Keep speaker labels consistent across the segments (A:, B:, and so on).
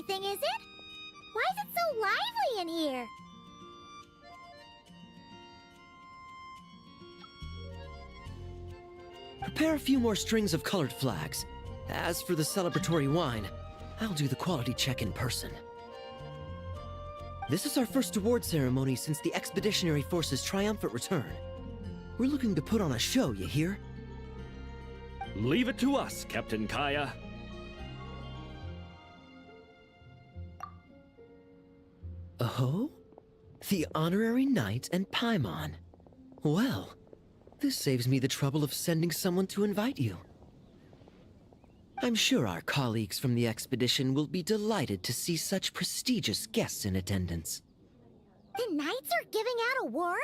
A: anything, is it? Why is it so lively in here?
B: Prepare a few more strings of colored flags. As for the celebratory wine, I'll do the quality check in person. This is our first award ceremony since the Expeditionary Force's triumphant return. We're looking to put on a show, you hear?
C: Leave it to us, Captain Kaya.
B: Oh? The Honorary Knight and Paimon. Well, this saves me the trouble of sending someone to invite you. I'm sure our colleagues from the expedition will be delighted to see such prestigious guests in attendance.
A: The knights are giving out awards?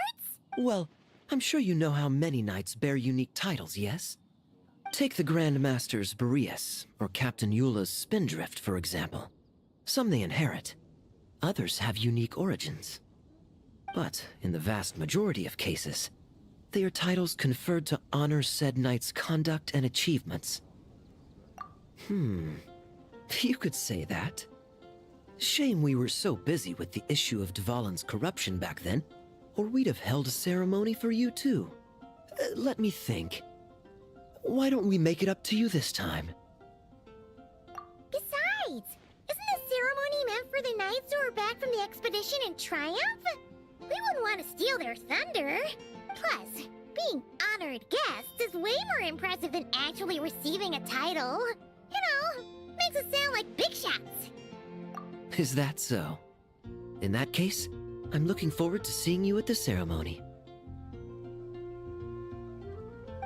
B: Well, I'm sure you know how many knights bear unique titles, yes? Take the Grand Masters Boreas or Captain Eula's Spindrift, for example. Some they inherit. Others have unique origins. But in the vast majority of cases, they are titles conferred to honor said knight's conduct and achievements. You could say that. Shame we were so busy with the issue of Dvalin's corruption back then, or we'd have held a ceremony for you too. Let me think. Why don't we make it up to you this time?
A: Besides, isn't the ceremony meant for the knights who are back from the expedition in triumph? We wouldn't want to steal their thunder. Plus, being honored guests is way more impressive than actually receiving a title. You know, makes us sound like big shots.
B: Is that so? In that case, I'm looking forward to seeing you at the ceremony.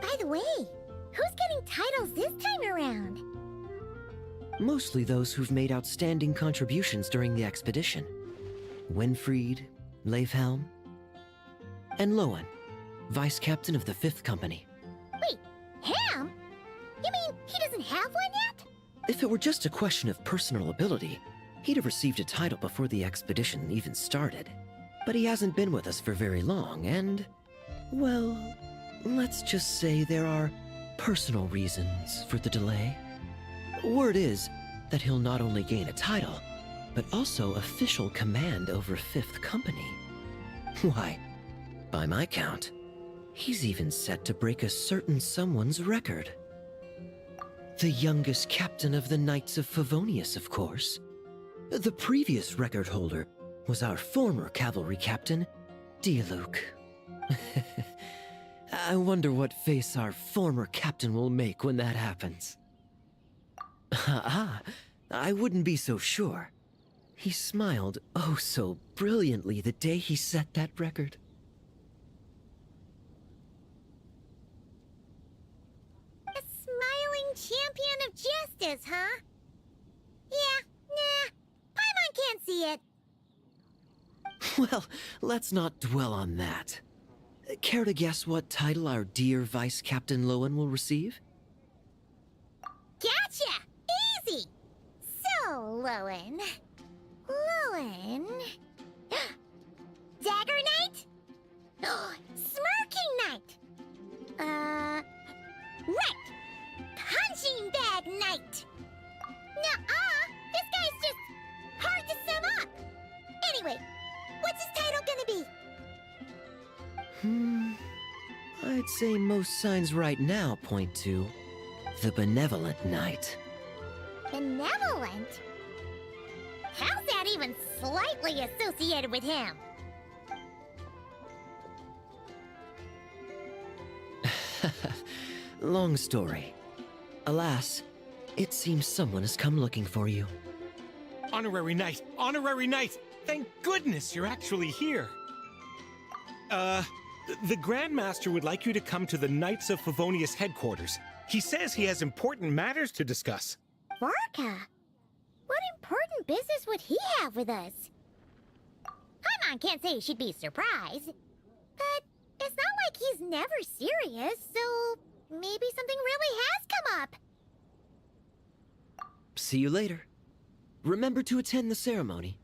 A: By the way, who's getting titles this time around?
B: Mostly those who've made outstanding contributions during the expedition. Winfried, Leifhelm, and Lohen, Vice Captain of the 5th Company.
A: Wait, him? You mean he doesn't have one yet?
B: If it were just a question of personal ability, he'd have received a title before the expedition even started. But he hasn't been with us for very long, and, well, let's just say there are personal reasons for the delay. Word is that he'll not only gain a title, but also official command over 5th Company. Why, by my count, he's even set to break a certain someone's record. The youngest captain of the Knights of Favonius, of course. The previous record holder was our former cavalry captain, Diluc. I wonder what face our former captain will make when that happens. I wouldn't be so sure. He smiled oh so brilliantly the day he set that record.
A: A smiling champion of justice, huh? Yeah, nah. Paimon can't see it.
B: Well, let's not dwell on that. Care to guess what title our dear Vice Captain Lohen will receive?
A: Gotcha! Easy! So, Lohen... Dagger Knight? Smirking Knight! Right! Punching Bag Knight! Nuh-uh! This guy's just hard to sum up! Anyway, what's his title gonna be?
B: I'd say most signs right now point to the Benevolent Knight.
A: Benevolent? How's that even slightly associated with him?
B: Long story. Alas, it seems someone has come looking for you.
D: Honorary Knight! Honorary Knight! Thank goodness you're actually here! The Grand Master would like you to come to the Knights of Favonius headquarters. He says he has important matters to discuss.
A: Varka? What important business would he have with us? Paimon can't say she'd be surprised. But it's not like he's never serious, so maybe something really has come up.
B: See you later. Remember to attend the ceremony.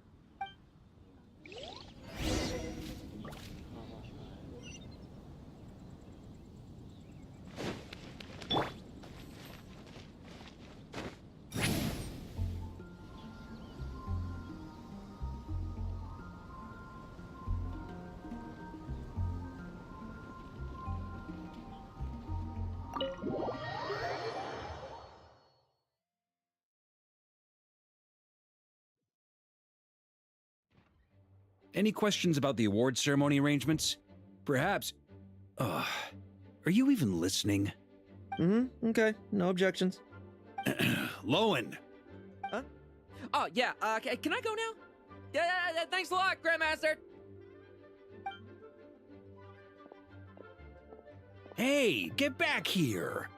E: Any questions about the award ceremony arrangements? Perhaps... are you even listening?
B: Okay. No objections.
E: Lohen!
F: Oh, yeah, can I go now? Yeah, thanks a lot, Grandmaster!
E: Hey, get back here!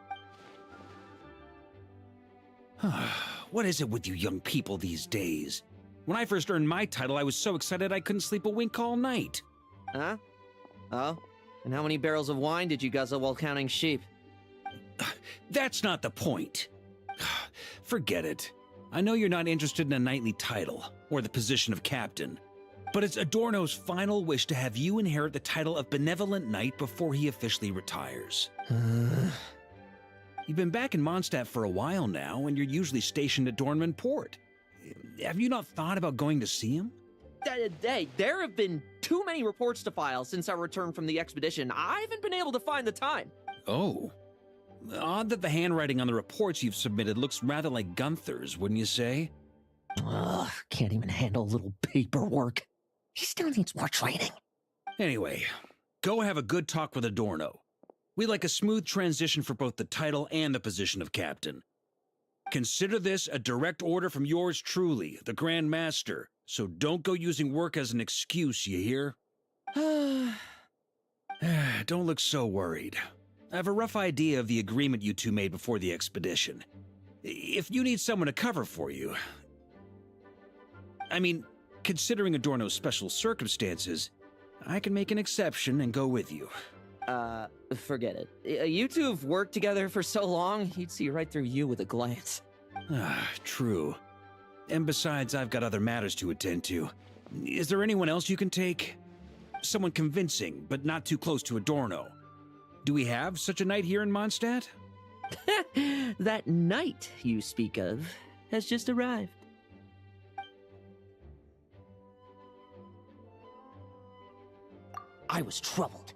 E: What is it with you young people these days? When I first earned my title, I was so excited I couldn't sleep a wink all night.
F: Huh? Oh? And how many barrels of wine did you guzzle while counting sheep?
E: That's not the point. Forget it. I know you're not interested in a knightly title, or the position of captain, but it's Adorno's final wish to have you inherit the title of Benevolent Knight before he officially retires. You've been back in Mondstadt for a while now, and you're usually stationed at Dornman Port. Have you not thought about going to see him?
F: Hey, there have been too many reports to file since our return from the expedition. I haven't been able to find the time.
E: Oh. Odd that the handwriting on the reports you've submitted looks rather like Gunther's, wouldn't you say?
F: Ugh, can't even handle a little paperwork. He still needs more training.
E: Anyway, go have a good talk with Adorno. We'd like a smooth transition for both the title and the position of captain. Consider this a direct order from yours truly, the Grand Master, so don't go using work as an excuse, you hear? Don't look so worried. I have a rough idea of the agreement you two made before the expedition. If you need someone to cover for you... I mean, considering Adorno's special circumstances, I can make an exception and go with you.
F: Forget it. You two have worked together for so long, he'd see right through you with a glance.
E: True. And besides, I've got other matters to attend to. Is there anyone else you can take? Someone convincing, but not too close to Adorno. Do we have such a knight here in Mondstadt?
F: That knight you speak of has just arrived. I was troubled,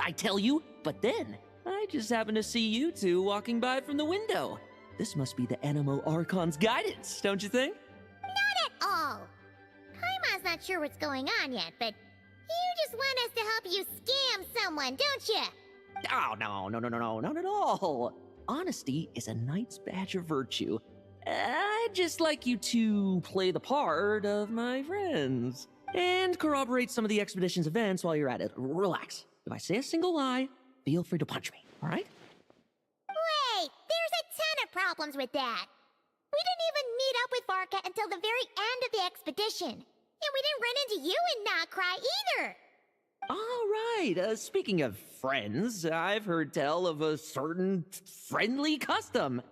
F: I tell you, but then I just happened to see you two walking by from the window. This must be the Animo Archon's guidance, don't you think?
A: Not at all. Paimon's not sure what's going on yet, but you just want us to help you scam someone, don't you?
F: Oh, no, not at all. Honesty is a knight's badge of virtue. I'd just like you to play the part of my friends and corroborate some of the expedition's events while you're at it. Relax. If I say a single lie, feel free to punch me, all right?
A: Wait, there's a ton of problems with that. We didn't even meet up with Varka until the very end of the expedition. And we didn't run into you and not cry either.
F: All right, speaking of friends, I've heard tell of a certain friendly custom.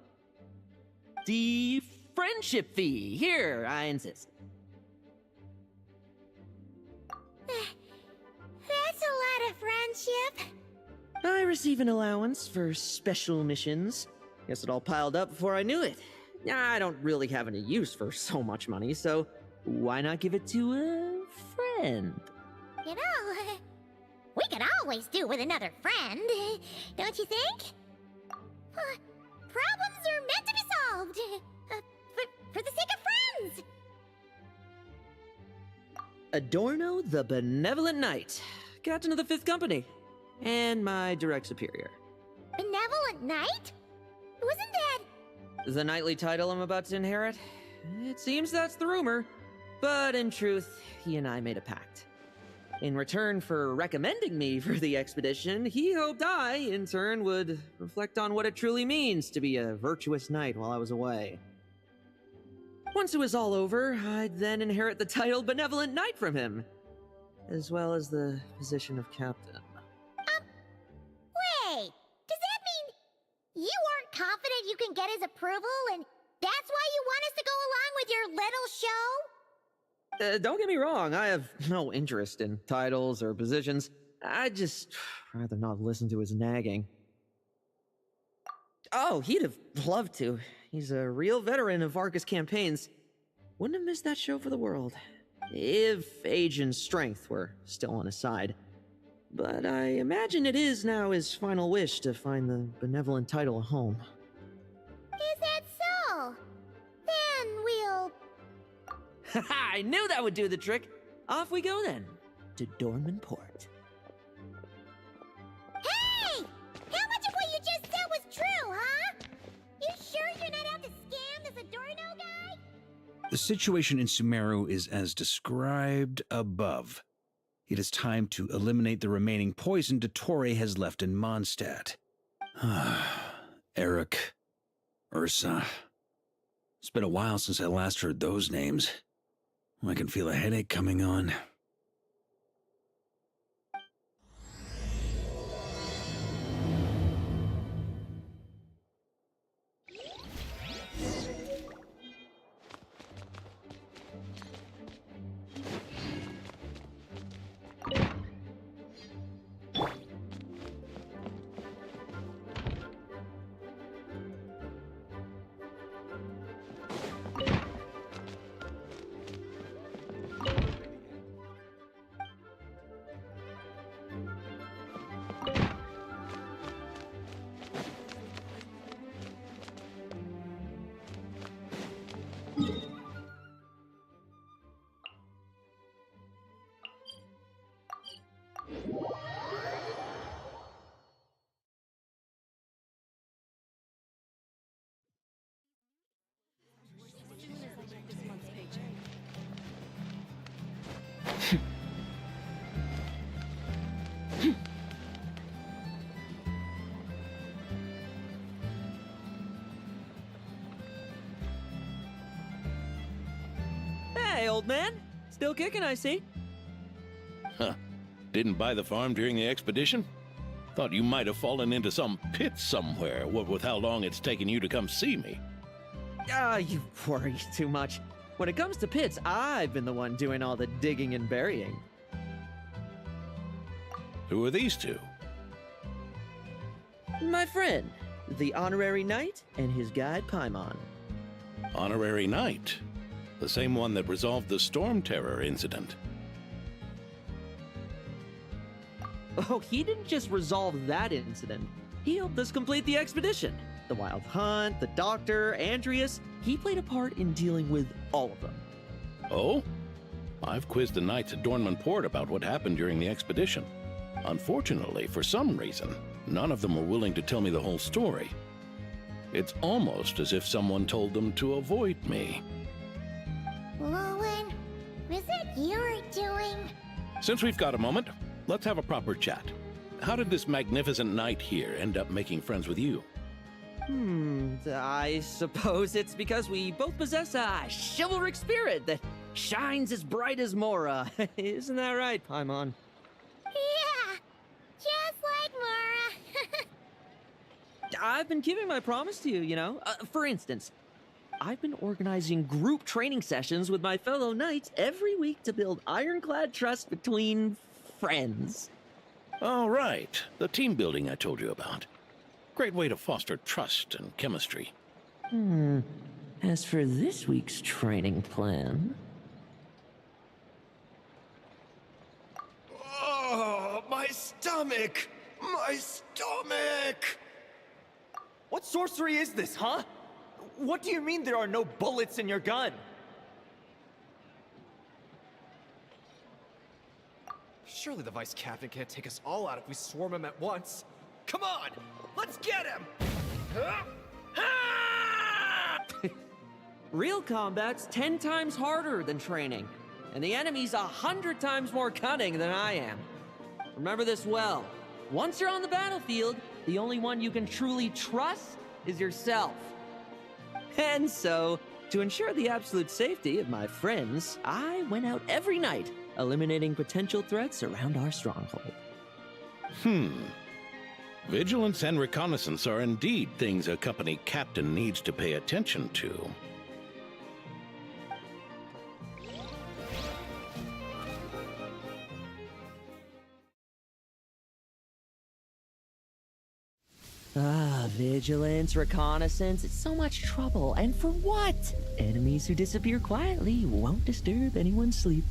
F: The friendship fee. Here, I insist.
A: That's a lot of friendship.
F: I receive an allowance for special missions. Guess it all piled up before I knew it. I don't really have any use for so much money, so why not give it to a friend?
A: You know, we could always do with another friend, don't you think? Problems are meant to be solved. For the sake of friends.
F: Adorno the Benevolent Knight, Captain of the 5th Company, and my direct superior.
A: Benevolent Knight? Wasn't that...
F: The knightly title I'm about to inherit? It seems that's the rumor. But in truth, he and I made a pact. In return for recommending me for the expedition, he hoped I, in turn, would reflect on what it truly means to be a virtuous knight while I was away. Once it was all over, I'd then inherit the title Benevolent Knight from him, as well as the position of captain.
A: Wait, does that mean you aren't confident you can get his approval, and that's why you want us to go along with your little show?
F: Don't get me wrong, I have no interest in titles or positions. I'd just rather not listen to his nagging. Oh, he'd have loved to. He's a real veteran of Varka's campaigns. Wouldn't have missed that show for the world. If age and strength were still on his side. But I imagine it is now his final wish to find the benevolent title a home.
A: Is that so? Then we'll...
F: I knew that would do the trick. Off we go then, to Dornman Port.
A: Hey! How much of what you just said was true, huh? You sure you're not out to scam this Adorno guy?
E: The situation in Sumeru is as described above. It is time to eliminate the remaining poison Dottore has left in Mondstadt. Eric, Ursa. It's been a while since I last heard those names. I can feel a headache coming on.
F: Hey, old man. Still kicking, I see.
G: Huh. Didn't buy the farm during the expedition? Thought you might have fallen into some pit somewhere, what with how long it's taken you to come see me.
F: You worry too much. When it comes to pits, I've been the one doing all the digging and burying.
G: Who are these two?
F: My friend, the honorary knight, and his guide Paimon.
G: Honorary Knight. The same one that resolved the Storm Terror incident.
F: Oh, he didn't just resolve that incident. He helped us complete the expedition. The Wild Hunt, the Doctor, Andreas. He played a part in dealing with all of them.
G: Oh? I've quizzed the knights at Dornman Port about what happened during the expedition. Unfortunately, for some reason, none of them were willing to tell me the whole story. It's almost as if someone told them to avoid me.
A: Lohen, was it your doing?
G: Since we've got a moment, let's have a proper chat. How did this magnificent knight here end up making friends with you?
F: I suppose it's because we both possess a chivalric spirit that shines as bright as Mora. Isn't that right, Paimon?
A: Yeah, just like Mara.
F: I've been keeping my promise to you, you know. For instance, I've been organizing group training sessions with my fellow knights every week to build ironclad trust between friends.
G: Oh, right. The team building I told you about. Great way to foster trust and chemistry.
F: As for this week's training plan...
H: Oh, my stomach! My stomach!
I: What sorcery is this, huh? What do you mean there are no bullets in your gun? Surely the Vice Captain can't take us all out if we swarm him at once. Come on! Let's get him!
F: Real combat's 10 times harder than training, and the enemy's 100 times more cunning than I am. Remember this well. Once you're on the battlefield, the only one you can truly trust is yourself. And so, to ensure the absolute safety of my friends, I went out every night, eliminating potential threats around our stronghold.
G: Vigilance and reconnaissance are indeed things a company captain needs to pay attention to.
F: Vigilance, reconnaissance, it's so much trouble, and for what? Enemies who disappear quietly won't disturb anyone's sleep.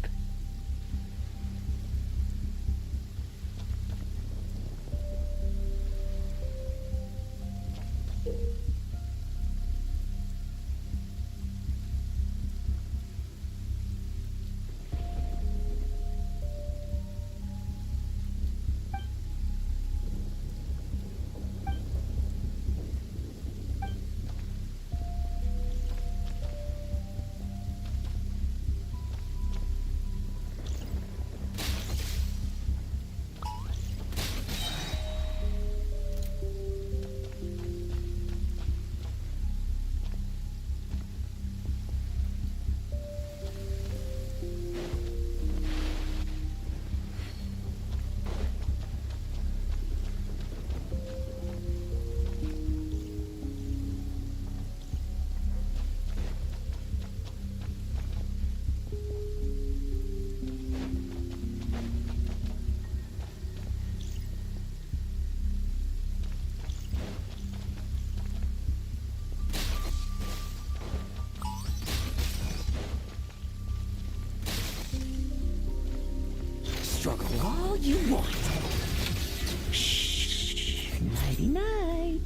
B: Nighty-night.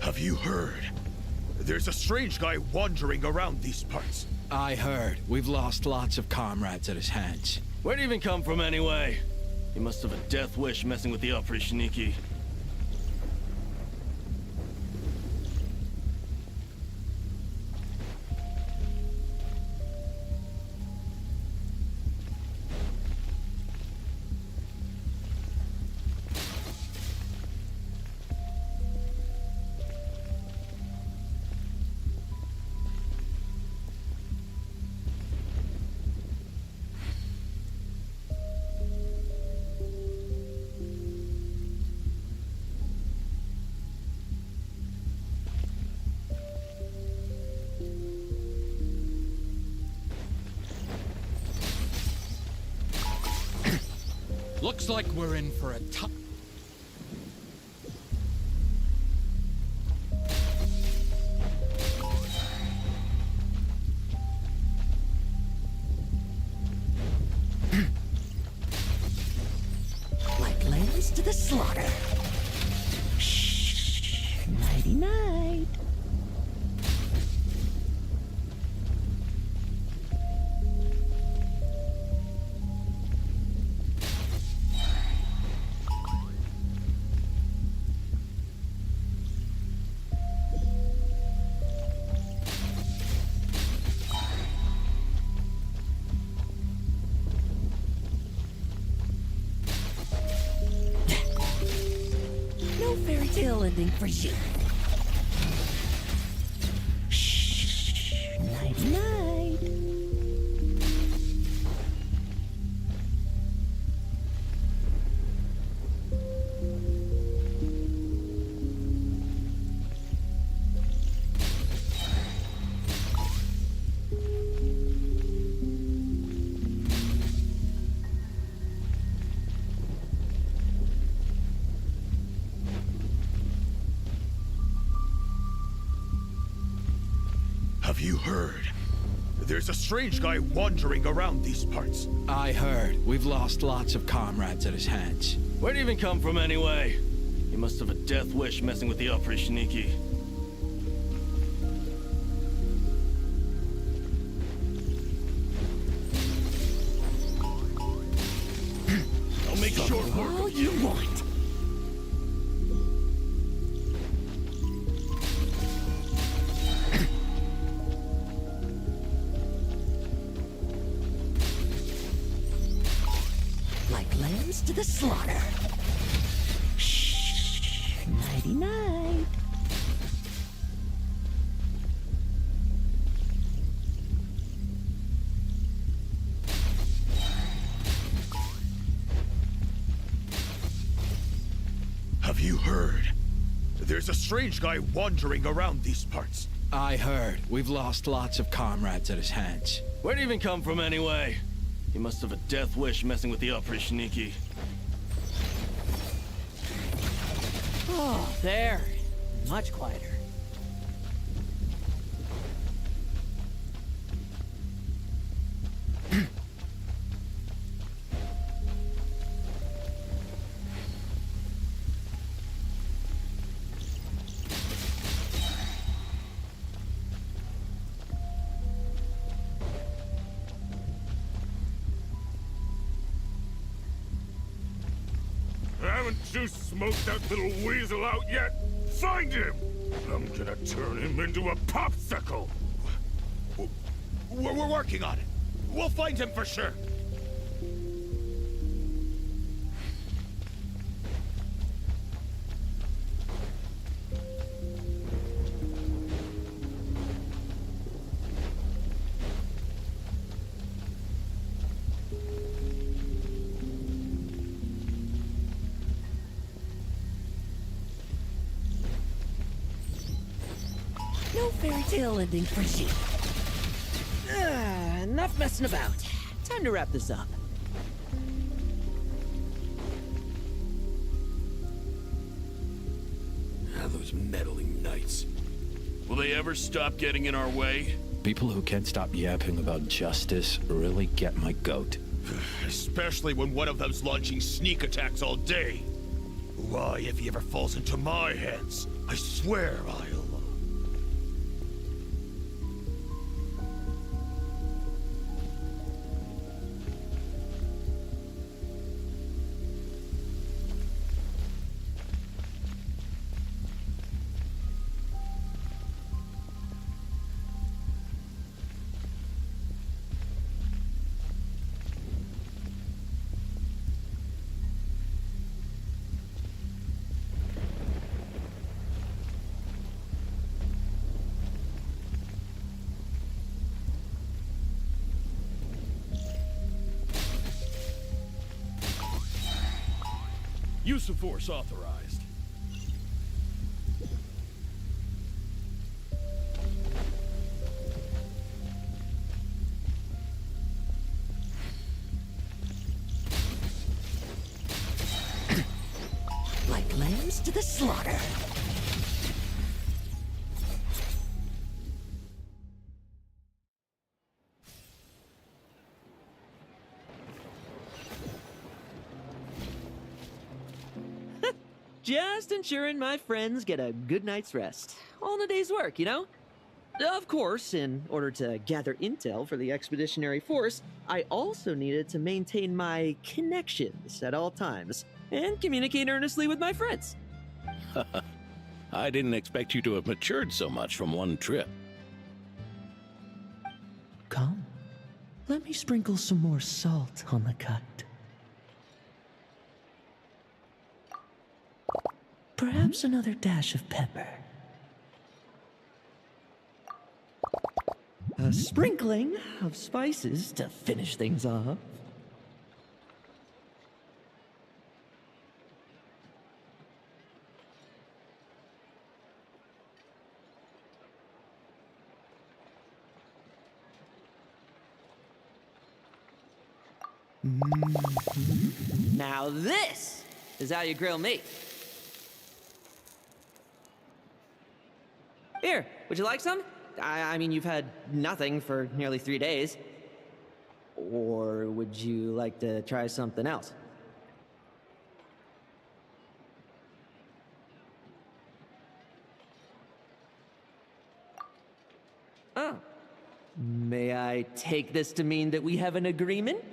H: Have you heard? There's a strange guy wandering around these parts.
E: I heard. We've lost lots of comrades at his hands.
J: Where'd he even come from anyway? He must have a death wish messing with the oprishniki.
I: Looks like we're in for a tough...
B: Like lambs to the slaughter. Shh. Nighty-night. Fairy tale ending for you. Shh. Nighty night.
H: Have you heard? There's a strange guy wandering around these parts.
E: I heard. We've lost lots of comrades at his hands.
J: Where'd he even come from anyway? He must have a death wish messing with the oprishniki.
H: I'll make short work
B: All
H: of
B: you
H: you.
B: want. Like lambs to the slaughter. Shh. Nighty night.
H: Have you heard? There's a strange guy wandering around these parts.
E: I heard. We've lost lots of comrades at his hands.
J: Where'd he even come from anyway? He must have a death wish messing with the oprishniki.
F: Oh, there. Much quieter.
K: Haven't you smoked that little weasel out yet? Find him! I'm gonna turn him into a popsicle!
H: We're working on it. We'll find him for sure.
B: No fairy tale ending for you.
F: Enough messing about. Time to wrap this up.
H: Ah, those meddling knights. Will they ever stop getting in our way?
L: People who can't stop yapping about justice really get my goat.
H: Especially when one of them's launching sneak attacks all day. Why, if he ever falls into my hands, I swear I'll...
J: Use of force authorized.
B: Like lambs to the slaughter.
F: Just ensuring my friends get a good night's rest. All in a day's work, you know? Of course, in order to gather intel for the expeditionary force, I also needed to maintain my connections at all times and communicate earnestly with my friends.
G: I didn't expect you to have matured so much from one trip.
B: Come, let me sprinkle some more salt on the cut. Perhaps another dash of pepper.
F: A sprinkling of spices to finish things off. Now this is how you grill meat. Here, would you like some? I mean, you've had nothing for nearly 3 days. Or would you like to try something else? Oh. May I take this to mean that we have an agreement?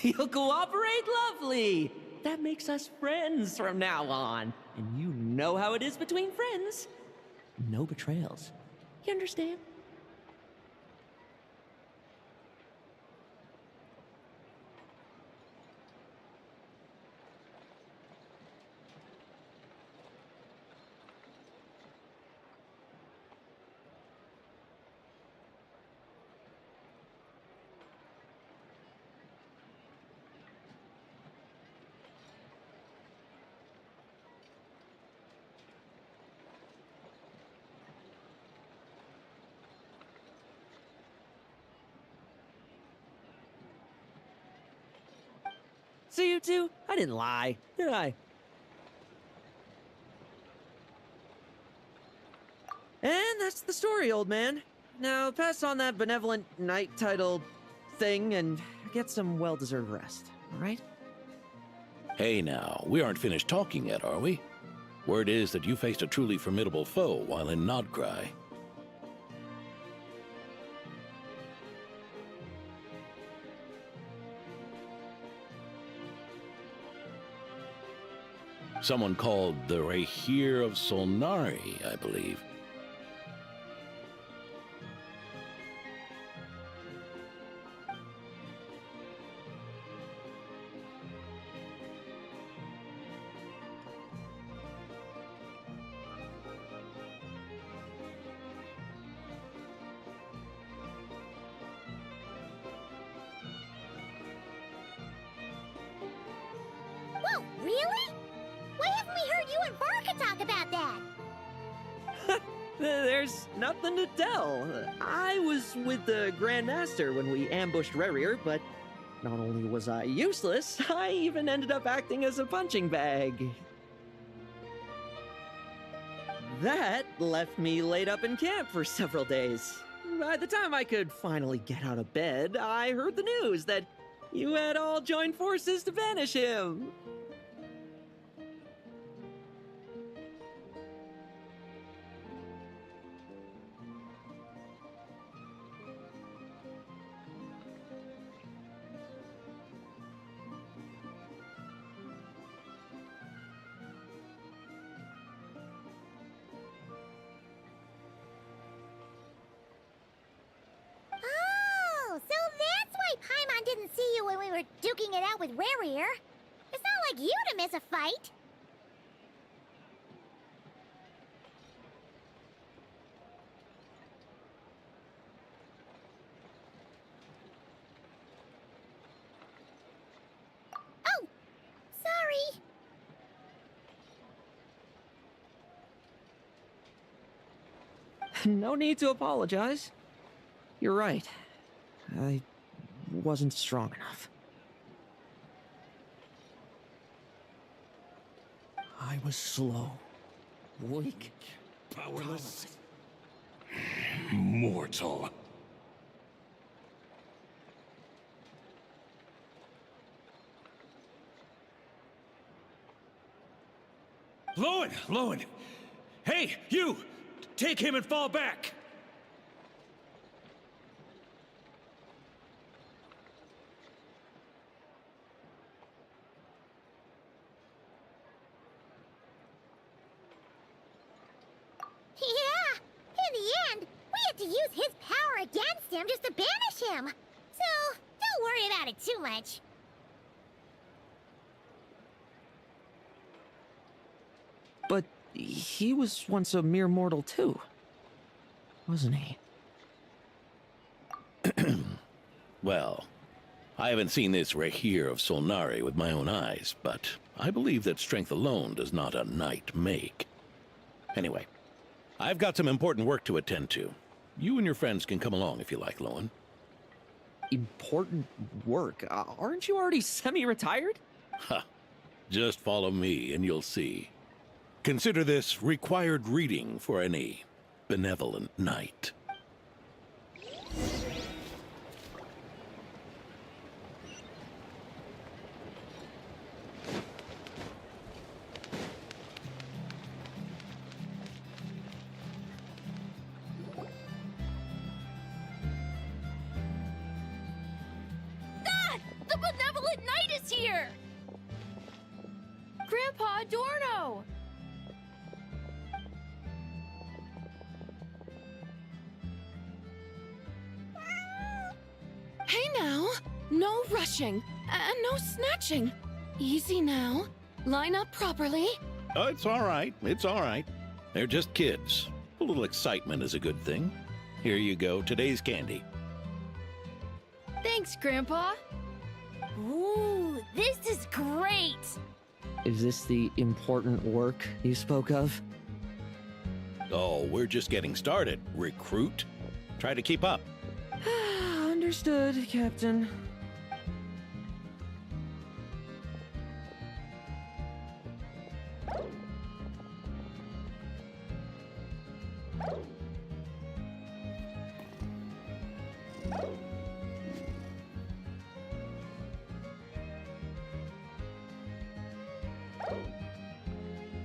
F: You'll cooperate? Lovely! That makes us friends from now on. And you know how it is between friends. No betrayals. You understand? See you two? I didn't lie, did I? And that's the story, old man. Now pass on that benevolent knight title thing and get some well-deserved rest, all right?
G: Hey now, we aren't finished talking yet, are we? Word is that you faced a truly formidable foe while in Nodcry. Someone called the Rahir of Solnari, I believe.
A: talk about that.
F: There's nothing to tell. I was with the Grand Master when we ambushed Rarier, but not only was I useless, I even ended up acting as a punching bag. That left me laid up in camp for several days. By the time I could finally get out of bed, I heard the news that you had all joined forces to banish him.
A: Oh, so that's why Paimon didn't see you when we were duking it out with Rarier. It's not like you to miss a fight. Oh, sorry.
F: No need to apologize. You're right. I wasn't strong enough. I was slow, weak,
K: Powerless. Mortal.
E: Lohen! Hey, you! Take him and fall back!
A: Yeah, in the end, we had to use his power against him just to banish him. So, don't worry about it too much.
F: But he was once a mere mortal too, wasn't he?
G: Well, I haven't seen this Rehir of Solnari with my own eyes, but I believe that strength alone does not a knight make. Anyway, I've got some important work to attend to. You and your friends can come along if you like, Lohen.
F: Important work? Aren't you already semi-retired?
G: Ha! Just follow me and you'll see. Consider this required reading for any benevolent knight.
M: The benevolent knight is here! Grandpa Adorno! Hey now, no rushing, and no snatching. Easy now. Line up properly.
G: Oh, it's all right. It's all right. They're just kids. A little excitement is a good thing. Here you go, today's candy.
M: Thanks, Grandpa. Ooh, this is great!
F: Is this the important work you spoke of?
G: Oh, we're just getting started, recruit. Try to keep up.
F: Understood, Captain.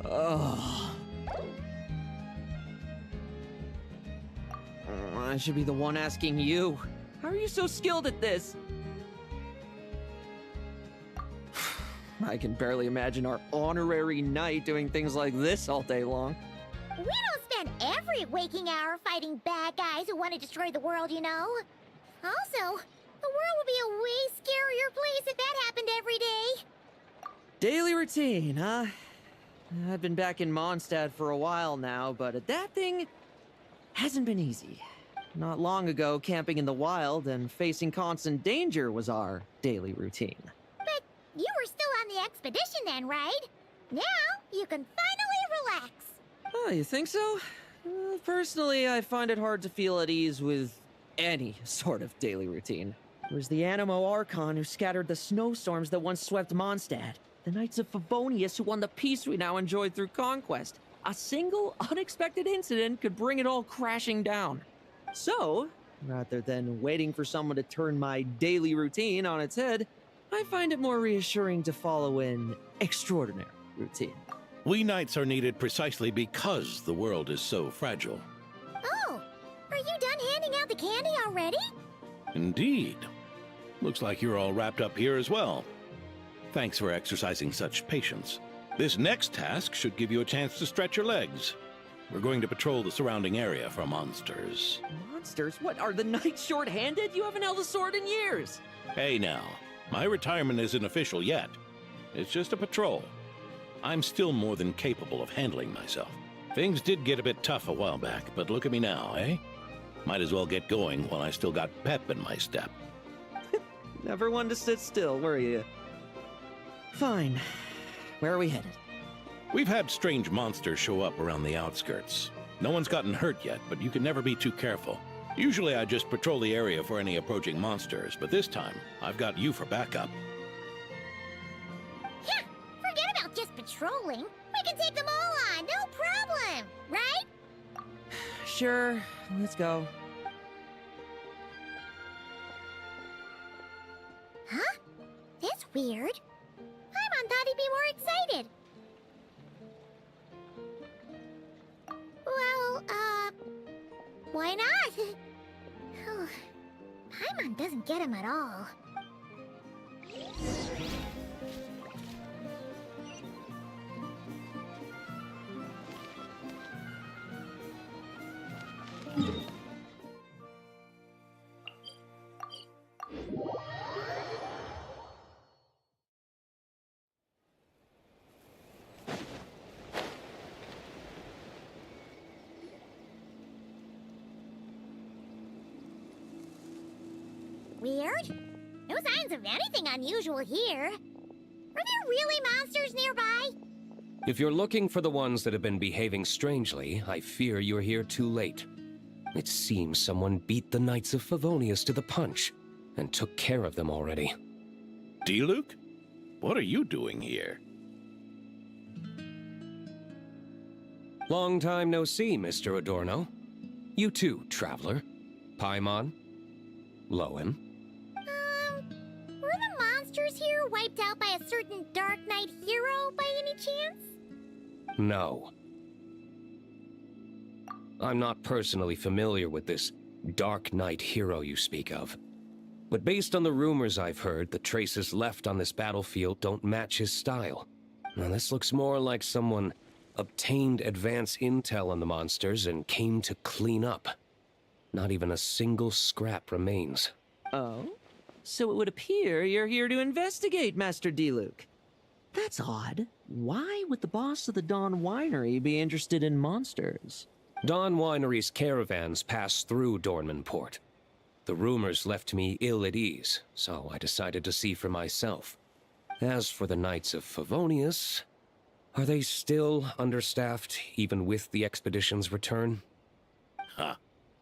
F: Oh. I should be the one asking you. How are you so skilled at this? I can barely imagine our honorary knight doing things like this all day long.
A: We don't spend every waking hour fighting bad guys who want to destroy the world, you know? Also, the world would be a way scarier place if that happened every day.
F: Daily routine, huh? I've been back in Mondstadt for a while now, but adapting hasn't been easy. Not long ago, camping in the wild and facing constant danger was our daily routine.
A: But you were still on the expedition then, right? Now, you can finally complex.
F: Oh, you think so? Personally, I find it hard to feel at ease with any sort of daily routine. It was the Animo Archon who scattered the snowstorms that once swept Mondstadt. The Knights of Favonius who won the peace we now enjoy through conquest. A single, unexpected incident could bring it all crashing down. So, rather than waiting for someone to turn my daily routine on its head, I find it more reassuring to follow an extraordinary routine.
G: We knights are needed precisely because the world is so fragile.
A: Oh, are you done handing out the candy already?
G: Indeed. Looks like you're all wrapped up here as well. Thanks for exercising such patience. This next task should give you a chance to stretch your legs. We're going to patrol the surrounding area for monsters.
F: Monsters? What, are the knights short-handed? You haven't held a sword in years!
G: Hey now, my retirement isn't official yet. It's just a patrol. I'm still more than capable of handling myself. Things did get a bit tough a while back, but look at me now, eh? Might as well get going while I still got pep in my step.
F: Never one to sit still, were you? Fine. Where are we headed?
G: We've had strange monsters show up around the outskirts. No one's gotten hurt yet, but you can never be too careful. Usually I just patrol the area for any approaching monsters, but this time, I've got you for backup.
A: Yeah, forget about just patrolling. We can take them all on, no problem, right?
F: Sure, let's go.
A: Huh? That's weird. Paimon thought he'd be more excited. Well, why not? Paimon doesn't get him at all. Weird. No signs of anything unusual here. Are there really monsters nearby?
N: If you're looking for the ones that have been behaving strangely, I fear you're here too late. It seems someone beat the Knights of Favonius to the punch, and took care of them already.
G: D-Luke? What are you doing here?
N: Long time no see, Mr. Adorno. You too, traveler. Paimon? Lohen?
A: Were the monsters here wiped out by a certain Dark Knight hero by any chance?
N: No. I'm not personally familiar with this Dark Knight hero you speak of. But based on the rumors I've heard, the traces left on this battlefield don't match his style. Now this looks more like someone obtained advance intel on the monsters and came to clean up. Not even a single scrap remains.
F: Oh? So it would appear you're here to investigate, Master D-Luke. That's odd. Why would the boss of the Dawn Winery be interested in monsters?
N: Dawn Winery's caravans pass through Dornman Port. The rumors left me ill at ease, so I decided to see for myself. As for the Knights of Favonius, are they still understaffed, even with the expedition's return?
G: Ha.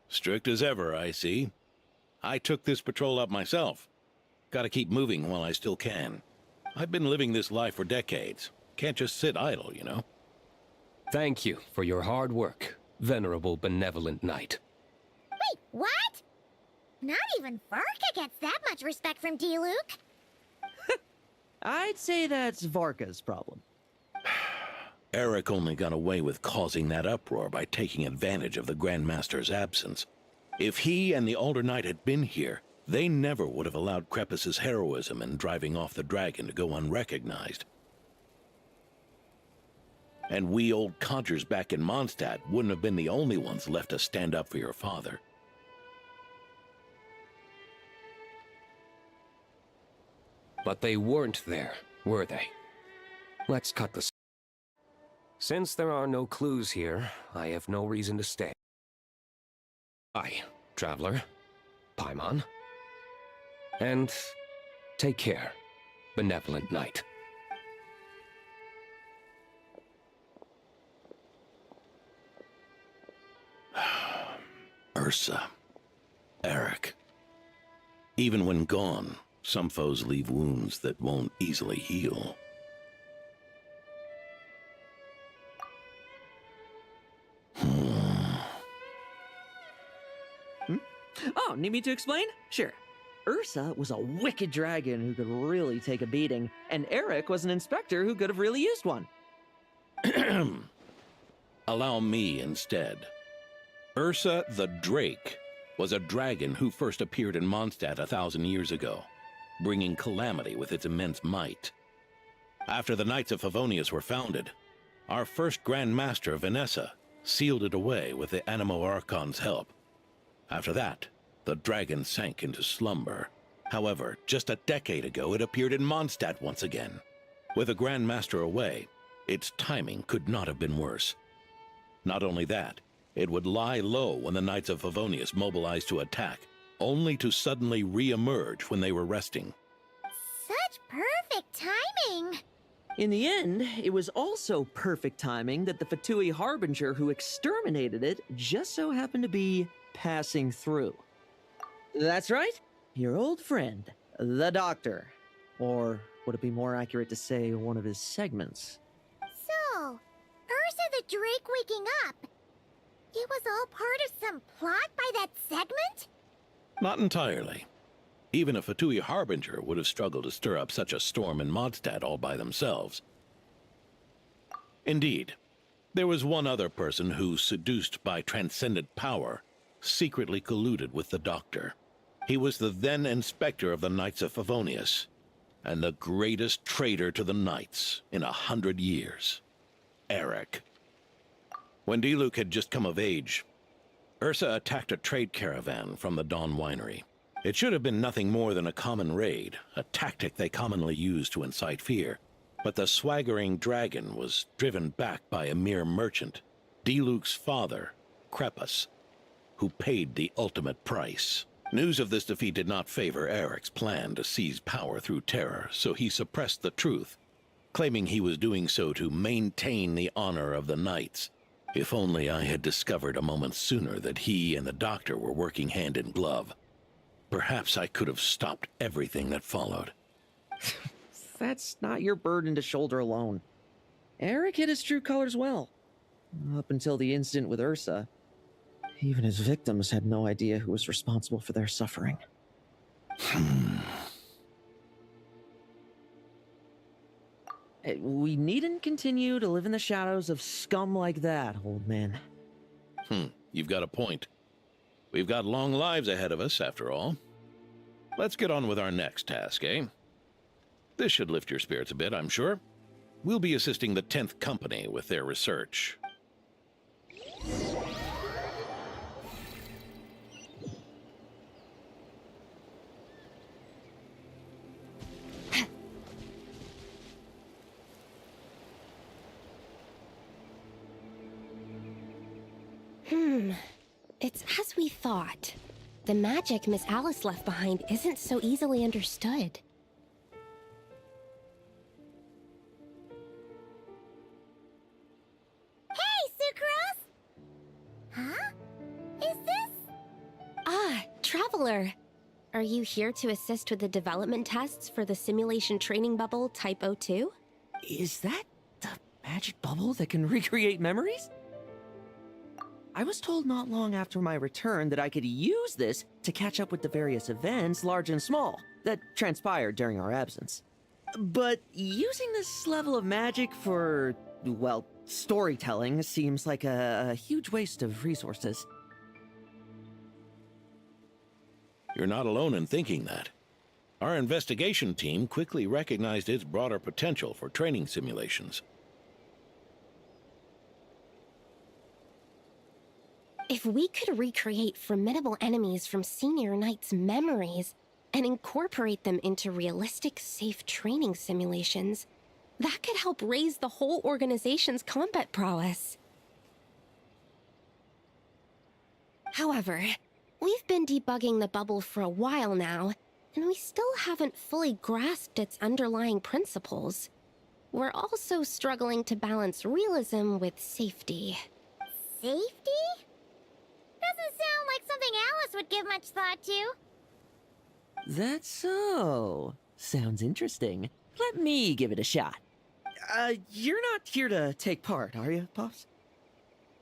G: Strict as ever, I see. I took this patrol up myself. Gotta keep moving while I still can. I've been living this life for decades. Can't just sit idle, you know?
N: Thank you for your hard work, venerable benevolent knight.
A: Wait, what? Not even Varka gets that much respect from D-Luke.
F: I'd say that's Varka's problem.
G: Eric only got away with causing that uproar by taking advantage of the Grand Master's absence. If he and the Alder Knight had been here, they never would have allowed Crepus's heroism in driving off the dragon to go unrecognized. And we old codgers back in Mondstadt wouldn't have been the only ones left to stand up for your father.
N: But they weren't there, were they? Let's cut the... Since there are no clues here, I have no reason to stay. Bye, traveler. Paimon. And take care, benevolent knight.
G: Ursa. Eric. Even when gone, some foes leave wounds that won't easily heal.
F: Oh, need me to explain? Sure. Ursa was a wicked dragon who could really take a beating, and Eric was an inspector who could have really used one.
G: Allow me instead. Ursa the Drake was a dragon who first appeared in Mondstadt 1,000 years ago, bringing calamity with its immense might. After the Knights of Favonius were founded, our first Grand Master, Vanessa, sealed it away with the Animo Archon's help. After that, the dragon sank into slumber. However, just a decade ago, it appeared in Mondstadt once again. With the Grand Master away, its timing could not have been worse. Not only that, it would lie low when the Knights of Favonius mobilized to attack, only to suddenly re-emerge when they were resting.
A: Such perfect timing!
F: In the end, it was also perfect timing that the Fatui Harbinger who exterminated it just so happened to be passing through. That's right, your old friend, the Doctor. Or would it be more accurate to say one of his segments?
A: So, Ursa the Drake waking up. It was all part of some plot by that segment?
G: Not entirely. Even a Fatui Harbinger would have struggled to stir up such a storm in Mondstadt all by themselves. Indeed, there was one other person who, seduced by transcendent power, secretly colluded with the Doctor. He was the then Inspector of the Knights of Favonius, and the greatest traitor to the Knights in 100 years. Eric. When Diluc had just come of age, Ursa attacked a trade caravan from the Dawn Winery. It should have been nothing more than a common raid, a tactic they commonly use to incite fear. But the swaggering dragon was driven back by a mere merchant, Diluc's father, Crepus, who paid the ultimate price. News of this defeat did not favor Eric's plan to seize power through terror, so he suppressed the truth, claiming he was doing so to maintain the honor of the Knights. If only I had discovered a moment sooner that he and the Doctor were working hand in glove. Perhaps I could have stopped everything that followed.
F: That's not your burden to shoulder alone. Eric hid his true colors well. Up until the incident with Ursa, even his victims had no idea who was responsible for their suffering. We needn't continue to live in the shadows of scum like that, old man.
G: You've got a point. We've got long lives ahead of us, after all. Let's get on with our next task, eh? This should lift your spirits a bit, I'm sure. We'll be assisting the 10th Company with their research.
O: It's as we thought. The magic Miss Alice left behind isn't so easily understood.
A: Hey, Sucrose! Huh? Is this?
O: Ah, Traveler. Are you here to assist with the development tests for the simulation training bubble Type 02?
F: Is that the magic bubble that can recreate memories? I was told not long after my return that I could use this to catch up with the various events, large and small, that transpired during our absence. But using this level of magic for, well, storytelling seems like a huge waste of resources.
G: You're not alone in thinking that. Our investigation team quickly recognized its broader potential for training simulations.
O: If we could recreate formidable enemies from Senior Knight's memories and incorporate them into realistic, safe training simulations, that could help raise the whole organization's combat prowess. However, we've been debugging the bubble for a while now, and we still haven't fully grasped its underlying principles. We're also struggling to balance realism with safety.
A: Safety? Doesn't sound like something give much thought to.
F: That's so. Sounds interesting. Let me give it a shot. You're not here to take part, are you, Pops?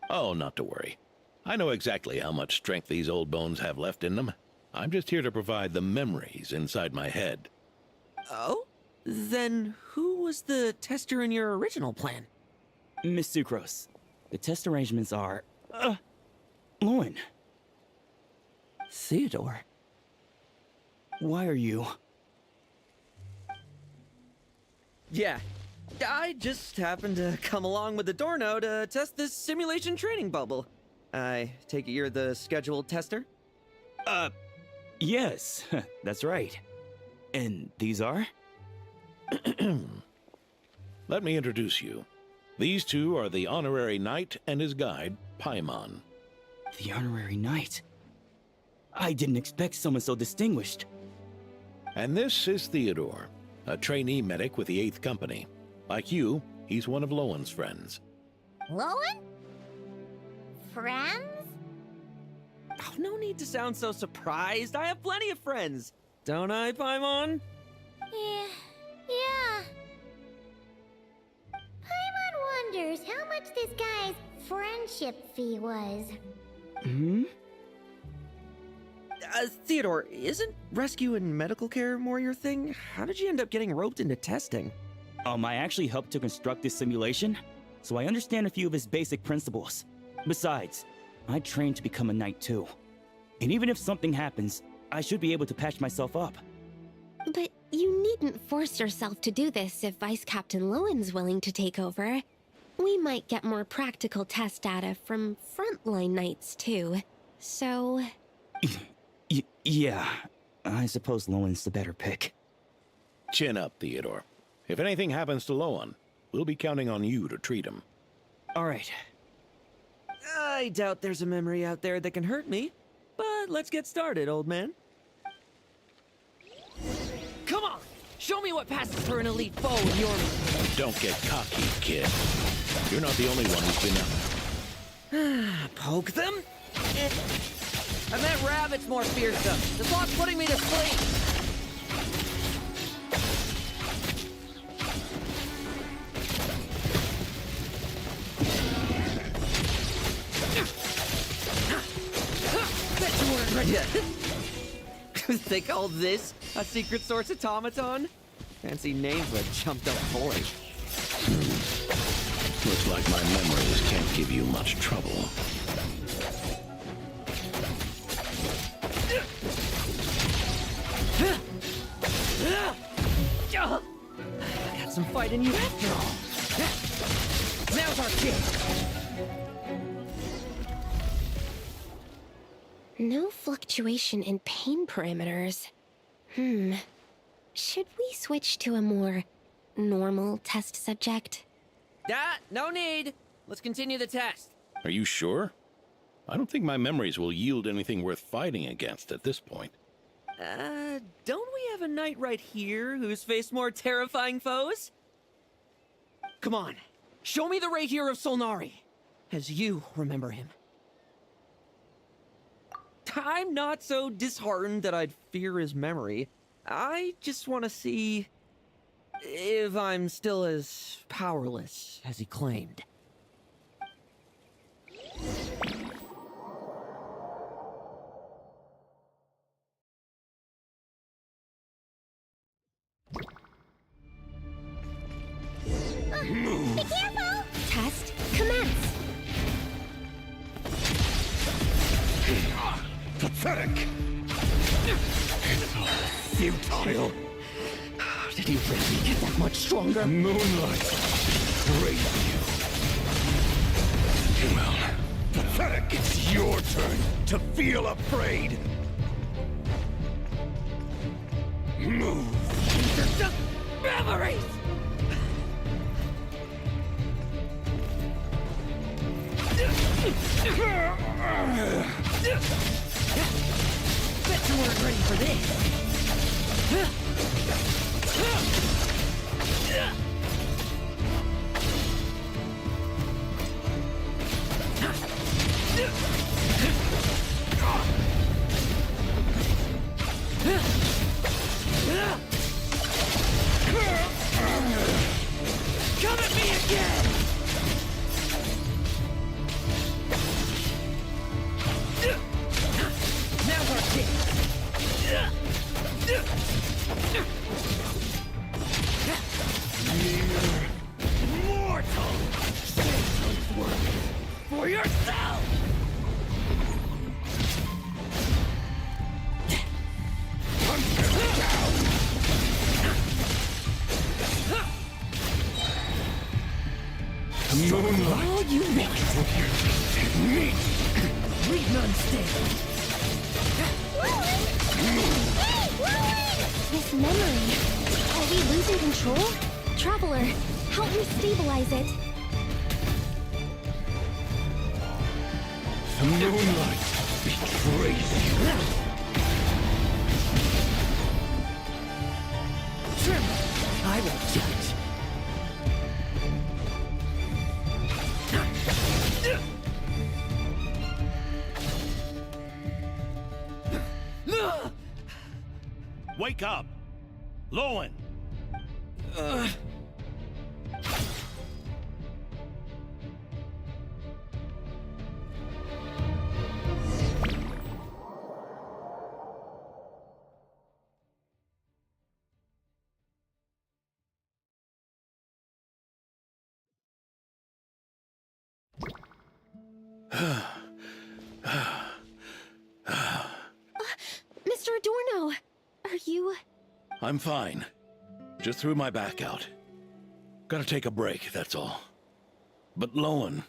G: Oh, not to worry. I know exactly how much strength these old bones have left in them. I'm just here to provide the memories inside my head.
F: Oh? Then who was the tester in your original plan?
P: Miss Sucrose. The test arrangements are... Lohen.
F: Theodore.
P: Why are you...
F: Yeah, I just happened to come along with the Dorno to test this simulation training bubble. I take it you're the scheduled tester?
P: Yes, that's right. And these are?
G: Let me introduce you. These two are the honorary knight and his guide, Paimon.
P: The honorary knight? I didn't expect someone so distinguished.
G: And this is Theodore, a trainee medic with the 8th Company. Like you, he's one of Lowen's friends.
A: Lohen? Friends?
F: Oh, no need to sound so surprised. I have plenty of friends. Don't I, Paimon?
A: Yeah. Paimon wonders how much this guy's friendship fee was.
P: Hmm?
F: Theodore, isn't rescue and medical care more your thing? How did you end up getting roped into testing?
P: I actually helped to construct this simulation, so I understand a few of its basic principles. Besides, I trained to become a knight too. And even if something happens, I should be able to patch myself up.
O: But you needn't force yourself to do this if Vice Captain Lowen's willing to take over. We might get more practical test data from frontline knights too. So...
P: Yeah, I suppose Lowen's the better pick.
G: Chin up, Theodore. If anything happens to Lowen, we'll be counting on you to treat him.
F: All right. I doubt there's a memory out there that can hurt me, but let's get started, old man. Come on! Show me what passes for an elite foe in your...
G: Don't get cocky, kid. You're not the only one who's been out.
F: Poke them? I meant rabbits more fearsome. The clock's putting me to sleep. Bet you weren't ready to... They call this a secret source automaton? Fancy name for a jumped up boy.
G: Looks like my memories can't give you much trouble.
F: Got some fight in you after all. Now's our chance.
O: No fluctuation in pain parameters. Should we switch to a more normal test subject?
F: No need. Let's continue the test.
G: Are you sure? I don't think my memories will yield anything worth fighting against at this point.
F: Don't we have a knight right here who's faced more terrifying foes? Come on, show me the Rahir of Solnari, as you remember him. I'm not so disheartened that I'd fear his memory. I just want to see if I'm still as powerless as he claimed.
A: Be careful!
O: Test commence!
K: Pathetic! Futile!
F: Did he really get that much stronger?
K: Moonlight! Raise you! Well, pathetic! It's your turn to feel afraid! Move!
F: These are just memories! Bet you weren't ready for this!
J: Mortal! Save work for yourself!
K: Moonlight!
J: All you make me! Read none stay.
O: This memory. Are we losing control? Traveler, help me stabilize it.
K: The moonlight betrays you.
J: I won't judge.
H: Wake up! Lohen!
O: Mr. Adorno, are you...
G: I'm fine. Just threw my back out. Gotta take a break, that's all. But Lohen...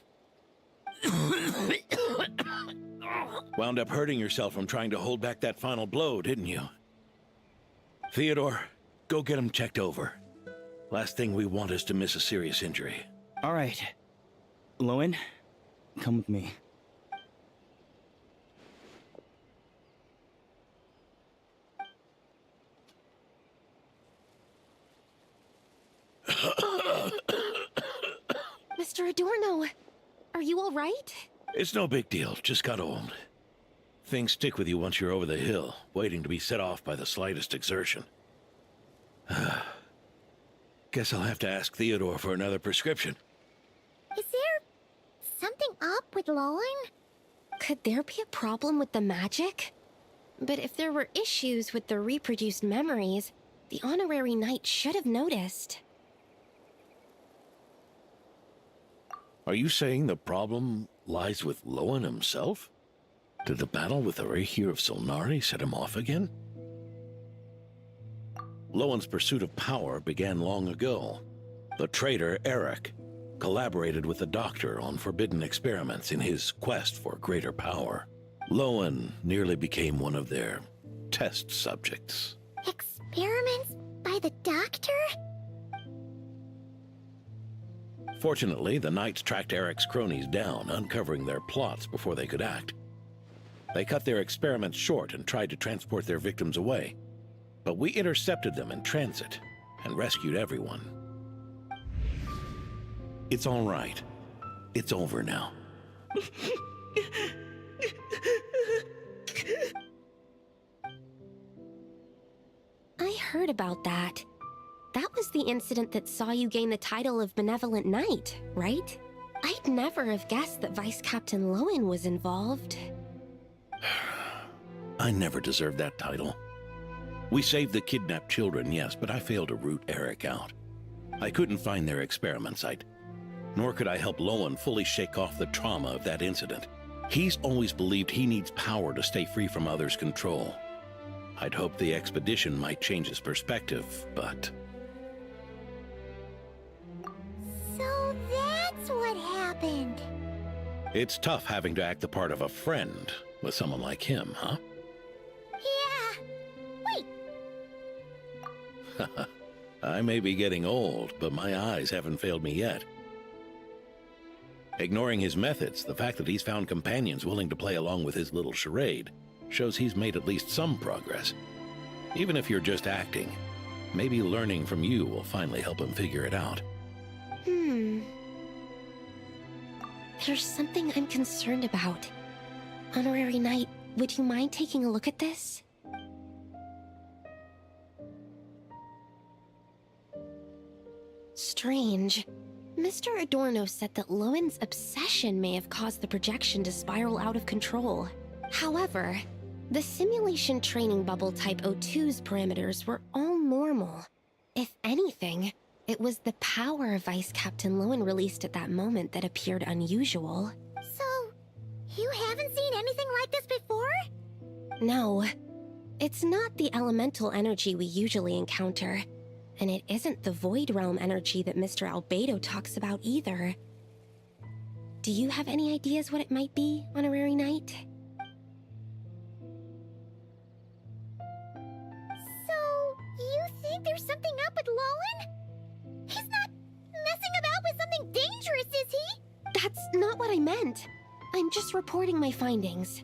G: wound up hurting yourself from trying to hold back that final blow, didn't you? Theodore, go get him checked over. Last thing we want is to miss a serious injury.
P: All right. Lohen, come with me.
O: Mr. Adorno, are you all right?
G: It's no big deal, just got old. Things stick with you once you're over the hill, waiting to be set off by the slightest exertion. Guess I'll have to ask Theodore for another prescription.
A: Is there something up with Lohen?
O: Could there be a problem with the magic? But if there were issues with the reproduced memories, the honorary knight should have noticed.
G: Are you saying the problem lies with Lohen himself? Did the battle with the Reikir of Solnari set him off again? Lohen's pursuit of power began long ago. The traitor, Eric, collaborated with the Doctor on forbidden experiments in his quest for greater power. Lohen nearly became one of their test subjects.
A: Experiments by the Doctor?
G: Fortunately, the Knights tracked Eric's cronies down, uncovering their plots before they could act. They cut their experiments short and tried to transport their victims away. But we intercepted them in transit and rescued everyone. It's all right. It's over now.
O: I heard about that. That was the incident that saw you gain the title of Benevolent Knight, right? I'd never have guessed that Vice Captain Lohen was involved.
G: I never deserved that title. We saved the kidnapped children, yes, but I failed to root Eric out. I couldn't find their experiment site, nor could I help Lohen fully shake off the trauma of that incident. He's always believed he needs power to stay free from others' control. I'd hoped the expedition might change his perspective, but...
A: So that's what happened.
G: It's tough having to act the part of a friend with someone like him, huh?
A: Yeah. Wait.
G: I may be getting old, but my eyes haven't failed me yet. Ignoring his methods, the fact that he's found companions willing to play along with his little charade shows he's made at least some progress. Even if you're just acting, maybe learning from you will finally help him figure it out.
O: There's something I'm concerned about. Honorary Knight, would you mind taking a look at this? Strange. Mr. Adorno said that Lohen's obsession may have caused the projection to spiral out of control. However, The simulation training bubble type O2's parameters were all normal. If anything, it was the power Vice Captain Lohen released at that moment that appeared unusual.
A: So, you haven't seen anything like this before?
O: No. It's not the elemental energy we usually encounter, and it isn't the Void Realm energy that Mr. Albedo talks about either. Do you have any ideas what it might be, Honorary Knight?
A: So, you think there's something up with Lohen? He's not messing about with something dangerous, is he?
O: That's not what I meant. I'm just reporting my findings.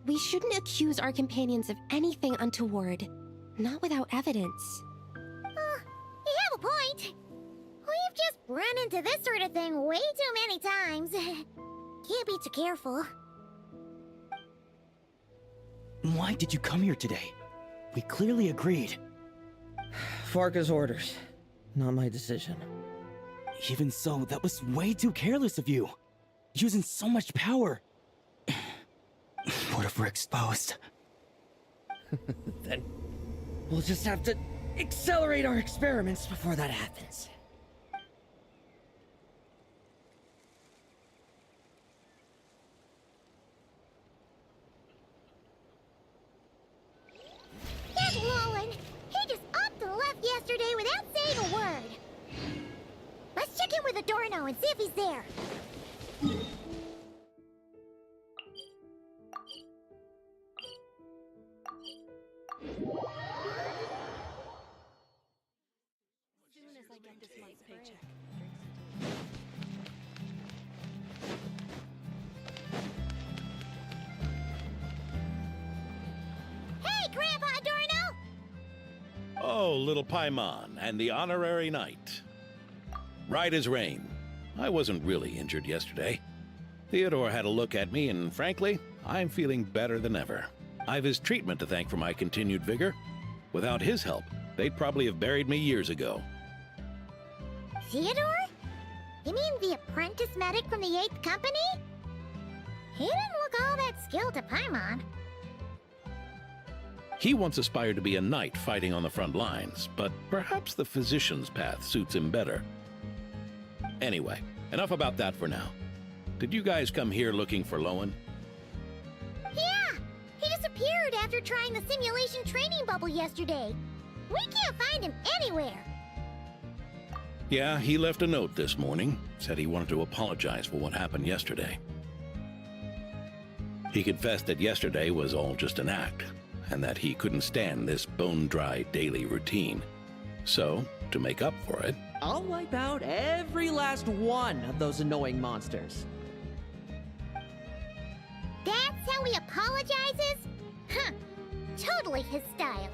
O: We shouldn't accuse our companions of anything untoward. Not without evidence.
A: You have a point. We've just run into this sort of thing way too many times. Can't be too careful.
P: Why did you come here today? We clearly agreed.
F: Varka's orders. Not my decision.
P: Even so, that was way too careless of you. Using so much power. What if we're exposed?
F: Then we'll just have to accelerate our experiments before that happens.
A: Here's Lohen. He just upped and left yesterday without saying a word. Let's check in with Adorno and see if he's there. Hey, Grandpa Adorno!
G: Oh, little Paimon and the honorary knight. Right as rain. I wasn't really injured yesterday. Theodore had a look at me, and frankly, I'm feeling better than ever. I've his treatment to thank for my continued vigor. Without his help, they'd probably have buried me years ago.
A: Theodore? You mean the apprentice medic from the 8th Company? He didn't look all that skilled to Paimon.
G: He once aspired to be a knight fighting on the front lines, but perhaps the physician's path suits him better. Anyway, enough about that for now. Did you guys come here looking for Lohen?
A: Yeah! He disappeared after trying the simulation training bubble yesterday. We can't find him anywhere.
G: Yeah, he left a note this morning. Said he wanted to apologize for what happened yesterday. He confessed that yesterday was all just an act, and that he couldn't stand this bone-dry daily routine. So, to make up for it,
F: I'll wipe out every last one of those annoying monsters.
A: That's how he apologizes? Huh. Totally his style.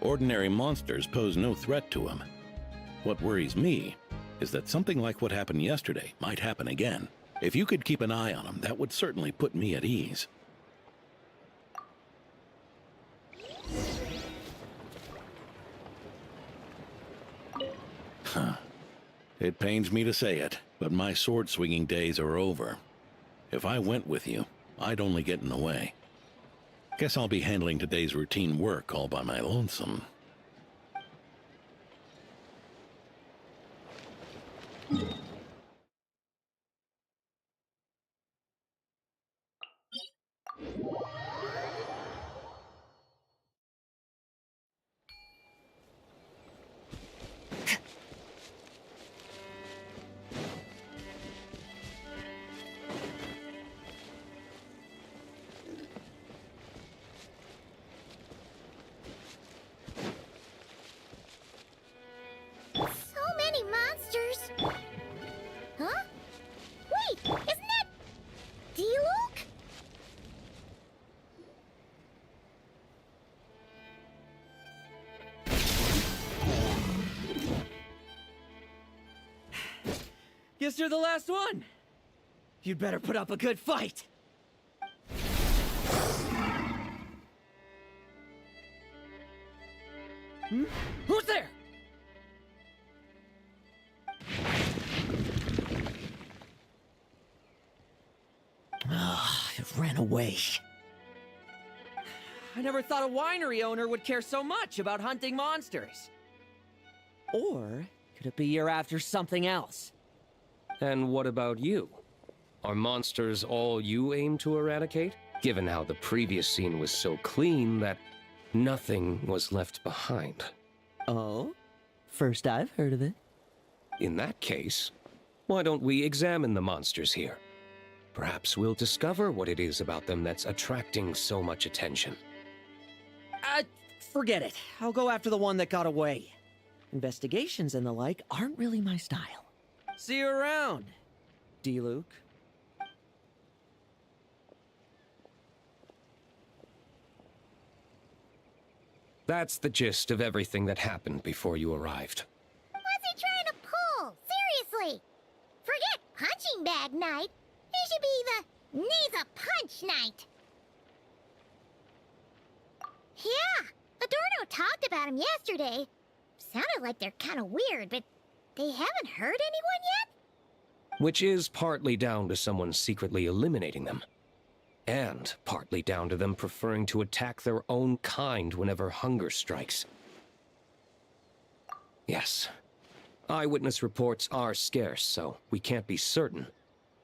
G: Ordinary monsters pose no threat to him. What worries me is that something like what happened yesterday might happen again. If you could keep an eye on him, that would certainly put me at ease. It pains me to say it, but my sword-swinging days are over. If I went with you, I'd only get in the way. Guess I'll be handling today's routine work all by my lonesome.
A: Huh? Wait, isn't that D-Luke?
F: Guess you're the last one. You'd better put up a good fight. Who's there? away. I never thought a winery owner would care so much about hunting monsters. Or could it be you're after something else?
N: And what about you? Are monsters all you aim to eradicate? Given how the previous scene was so clean that nothing was left behind.
F: Oh? First I've heard of it.
N: In that case, why don't we examine the monsters here? Perhaps we'll discover what it is about them that's attracting so much attention.
F: Forget it. I'll go after the one that got away. Investigations and the like aren't really my style. See you around, D-Luke.
N: That's the gist of everything that happened before you arrived.
A: What's he trying to pull? Seriously! Forget punching bag night. It should be the needs a punch night. Yeah, Adorno talked about him yesterday. Sounded like they're kind of weird, but they haven't hurt anyone yet?
N: Which is partly down to someone secretly eliminating them. And partly down to them preferring to attack their own kind whenever hunger strikes. Yes. Eyewitness reports are scarce, so we can't be certain.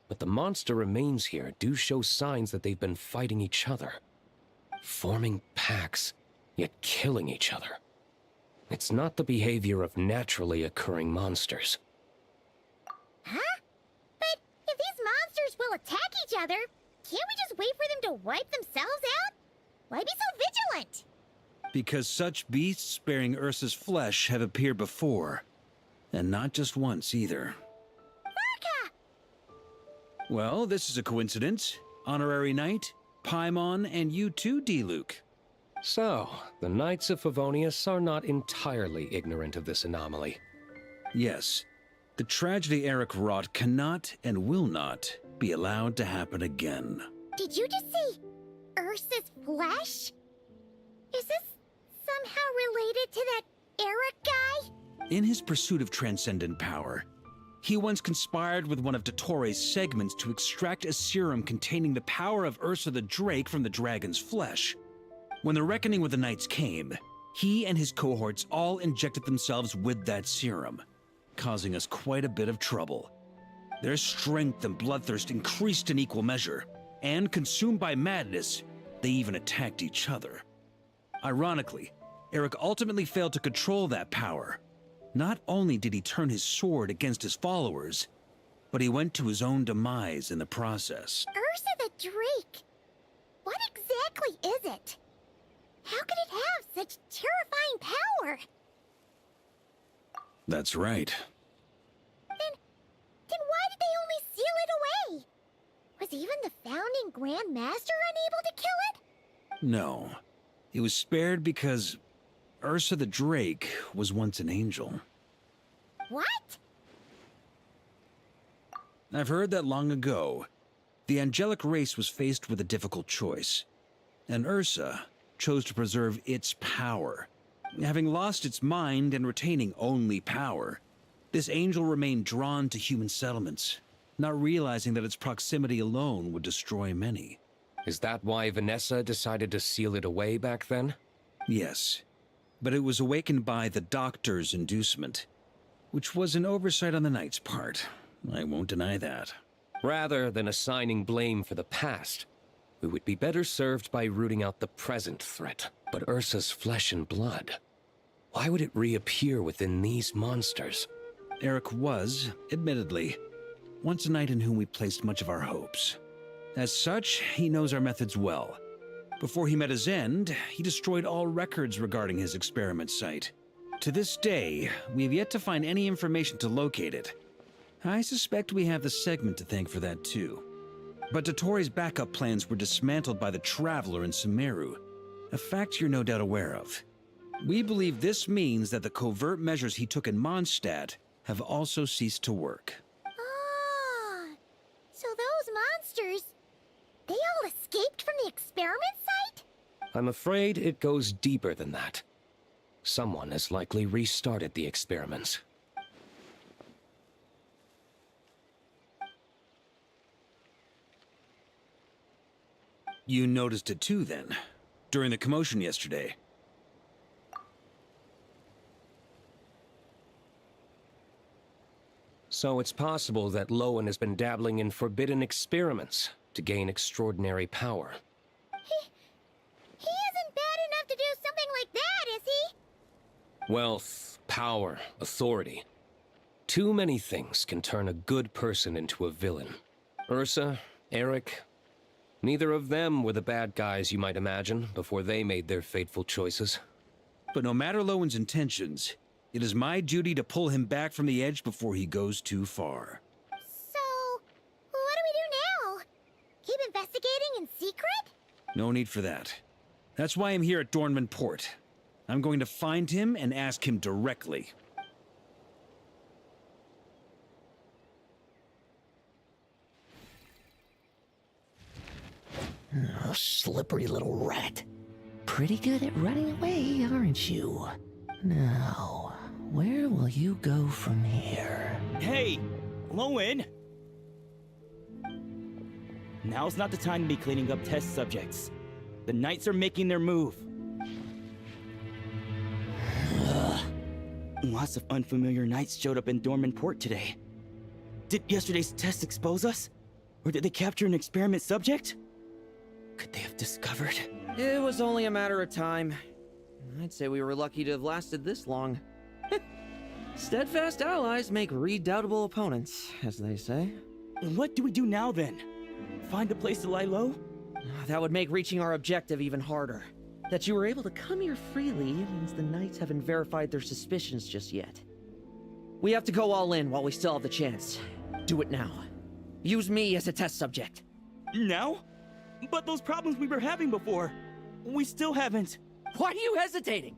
N: But the monster remains here do show signs that they've been fighting each other. Forming packs, yet killing each other. It's not the behavior of naturally occurring monsters.
A: Huh? But if these monsters will attack each other, can't we just wait for them to wipe themselves out? Why be so vigilant?
E: Because such beasts bearing Ursa's flesh have appeared before. And not just once either.
A: Varka!
E: Well, this is a coincidence. Honorary Knight, Paimon, and you too, D-Luke.
N: So, the Knights of Favonius are not entirely ignorant of this anomaly.
E: Yes. The tragedy Eric wrought cannot and will not be allowed to happen again.
A: Did you just say Ursa's flesh? Is this somehow related to that Eric guy?
E: In his pursuit of transcendent power, he once conspired with one of Dottoro's segments to extract a serum containing the power of Ursa the Drake from the dragon's flesh. When the reckoning with the Knights came, he and his cohorts all injected themselves with that serum, causing us quite a bit of trouble. Their strength and bloodthirst increased in equal measure, and consumed by madness, they even attacked each other. Ironically, Eric ultimately failed to control that power. Not only did he turn his sword against his followers, but he went to his own demise in the process.
A: Ursa the Drake? What exactly is it? How could it have such terrifying power?
E: That's right.
A: Then why did they only seal it away? Was even the founding Grand Master unable to kill it?
E: No. It was spared because Ursa the Drake was once an angel.
A: What?
E: I've heard that long ago, the angelic race was faced with a difficult choice, and Ursa chose to preserve its power. Having lost its mind and retaining only power, this angel remained drawn to human settlements, not realizing that its proximity alone would destroy many.
N: Is that why Vanessa decided to seal it away back then?
E: Yes, but it was awakened by the Doctor's inducement, which was an oversight on the Knight's part. I won't deny that.
N: Rather than assigning blame for the past, we would be better served by rooting out the present threat. But Ursa's flesh and blood, why would it reappear within these monsters?
E: Eric was, admittedly, once a knight in whom we placed much of our hopes. As such, he knows our methods well. Before he met his end, he destroyed all records regarding his experiment site. To this day, we have yet to find any information to locate it. I suspect we have the segment to thank for that too. But Dottoro's backup plans were dismantled by the Traveler in Sumeru, a fact you're no doubt aware of. We believe this means that the covert measures he took in Mondstadt have also ceased to work.
A: Ah, so those monsters, they all escaped from the experiment site?
N: I'm afraid it goes deeper than that. Someone has likely restarted the experiments.
E: You noticed it too, then? During the commotion yesterday?
N: So it's possible that Lohen has been dabbling in forbidden experiments to gain extraordinary power.
A: He isn't bad enough to do something like that, is he?
N: Wealth, power, authority. Too many things can turn a good person into a villain. Ursa, Eric, neither of them were the bad guys you might imagine before they made their fateful choices.
E: But no matter Lowen's intentions, it is my duty to pull him back from the edge before he goes too far.
A: So, what do we do now? Keep investigating in secret?
E: No need for that. That's why I'm here at Dornman Port. I'm going to find him and ask him directly.
B: Oh, slippery little rat. Pretty good at running away, aren't you? Now, where will you go from here?
P: Hey, Lohen! Now's not the time to be cleaning up test subjects. The Knights are making their move. Lots of unfamiliar Knights showed up in Dornman Port today. Did yesterday's test expose us? Or did they capture an experiment subject? Could they have discovered?
F: It was only a matter of time. I'd say we were lucky to have lasted this long. Steadfast allies make redoubtable opponents, as they say.
P: What do we do now, then? Find a place to lie low?
F: That would make reaching our objective even harder. That you were able to come here freely means the Knights haven't verified their suspicions just yet. We have to go all in while we still have the chance. Do it now. Use me as a test subject.
P: Now? But those problems we were having before, we still haven't.
F: Why are you hesitating?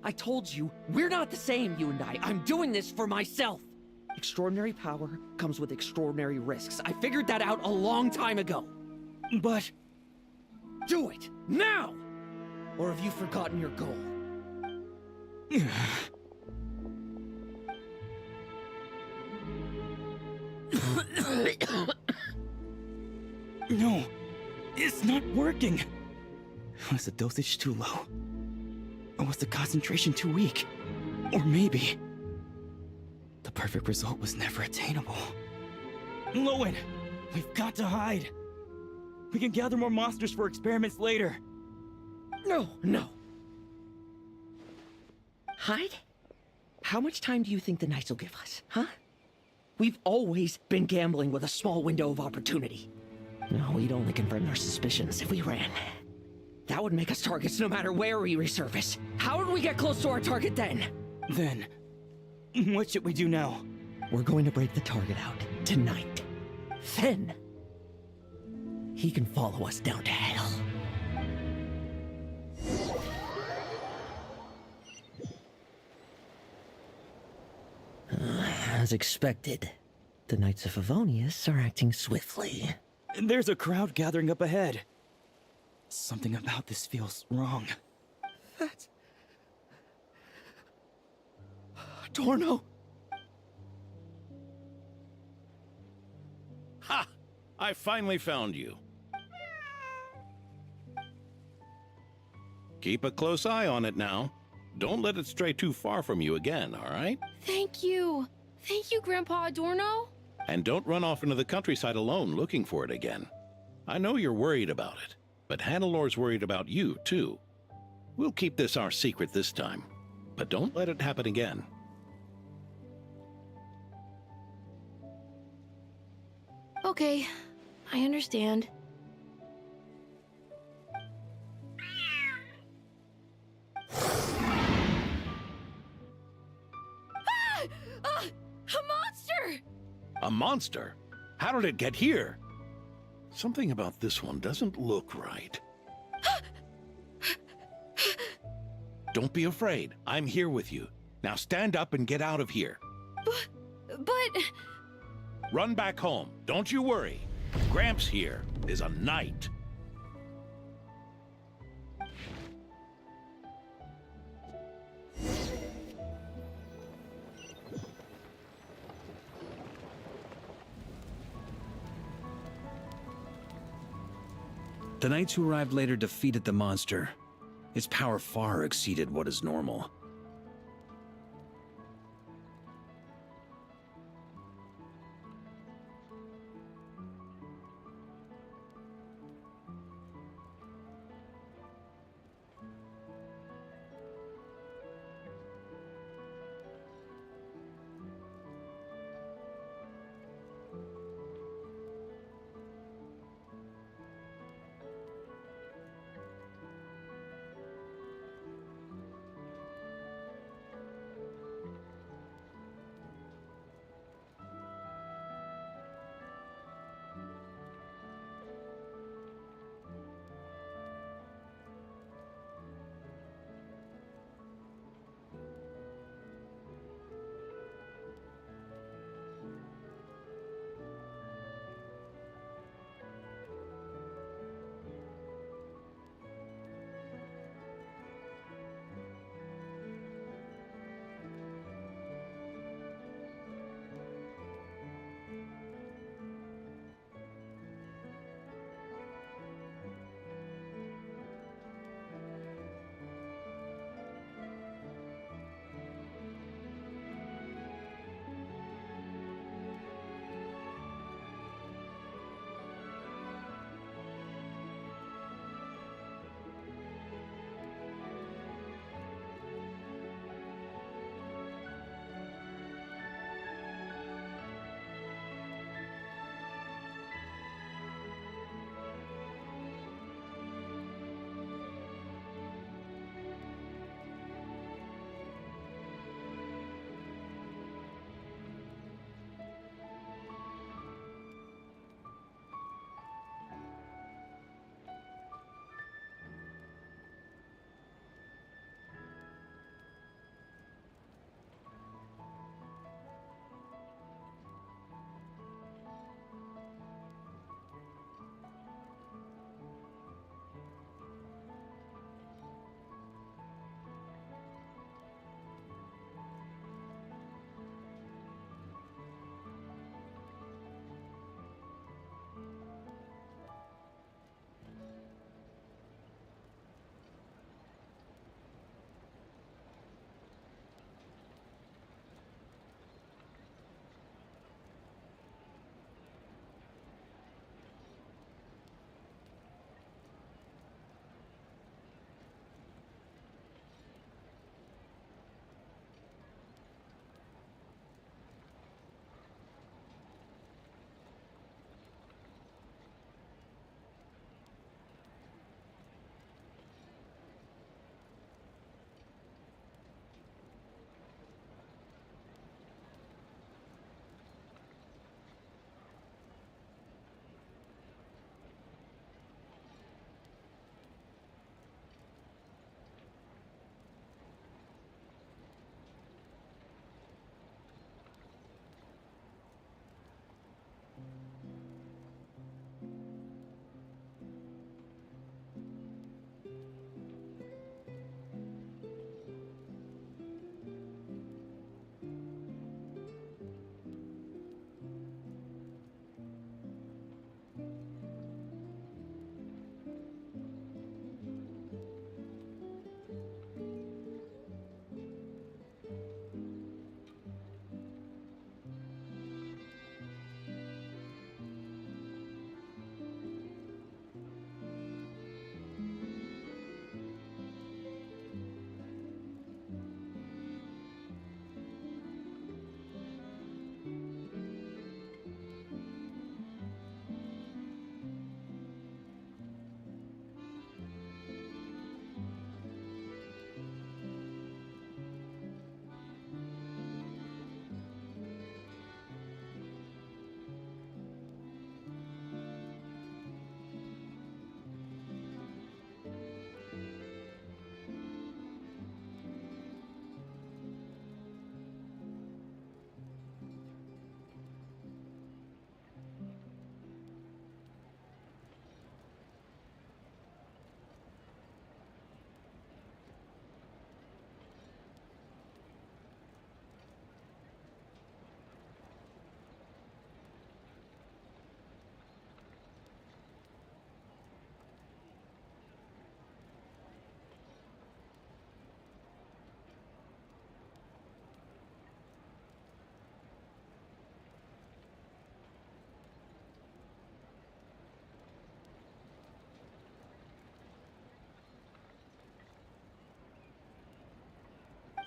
F: I told you, we're not the same, you and I. I'm doing this for myself. Extraordinary power comes with extraordinary risks. I figured that out a long time ago.
P: But...
F: do it, now! Or have you forgotten your goal?
P: No, it's not working. Was the dosage too low? Or was the concentration too weak? Or maybe... the perfect result was never attainable. Lohen, we've got to hide. We can gather more monsters for experiments later.
F: No. Hide? How much time do you think the Knights will give us, huh? We've always been gambling with a small window of opportunity. No, we'd only confirm their suspicions if we ran. That would make us targets no matter where we resurface. How would we get close to our target then?
P: Then, what should we do now?
F: We're going to break the target out tonight. Then, he can follow us down to hell. As expected, the Knights of Favonius are acting swiftly.
P: There's a crowd gathering up ahead. Something about this feels wrong.
F: That's... Torno!
G: Ha! I finally found you. Keep a close eye on it now. Don't let it stray too far from you again, all right?
M: Thank you. Thank you, Grandpa Adorno.
G: And don't run off into the countryside alone looking for it again. I know you're worried about it, but Hannelor's worried about you, too. We'll keep this our secret this time, but don't let it happen again.
M: Okay, I understand. A monster!
G: A monster? How did it get here? Something about this one doesn't look right. Don't be afraid. I'm here with you. Now stand up and get out of here.
M: But...
G: Run back home. Don't you worry. Gramps here is a knight.
E: The knights who arrived later defeated the monster. Its power far exceeded what is normal.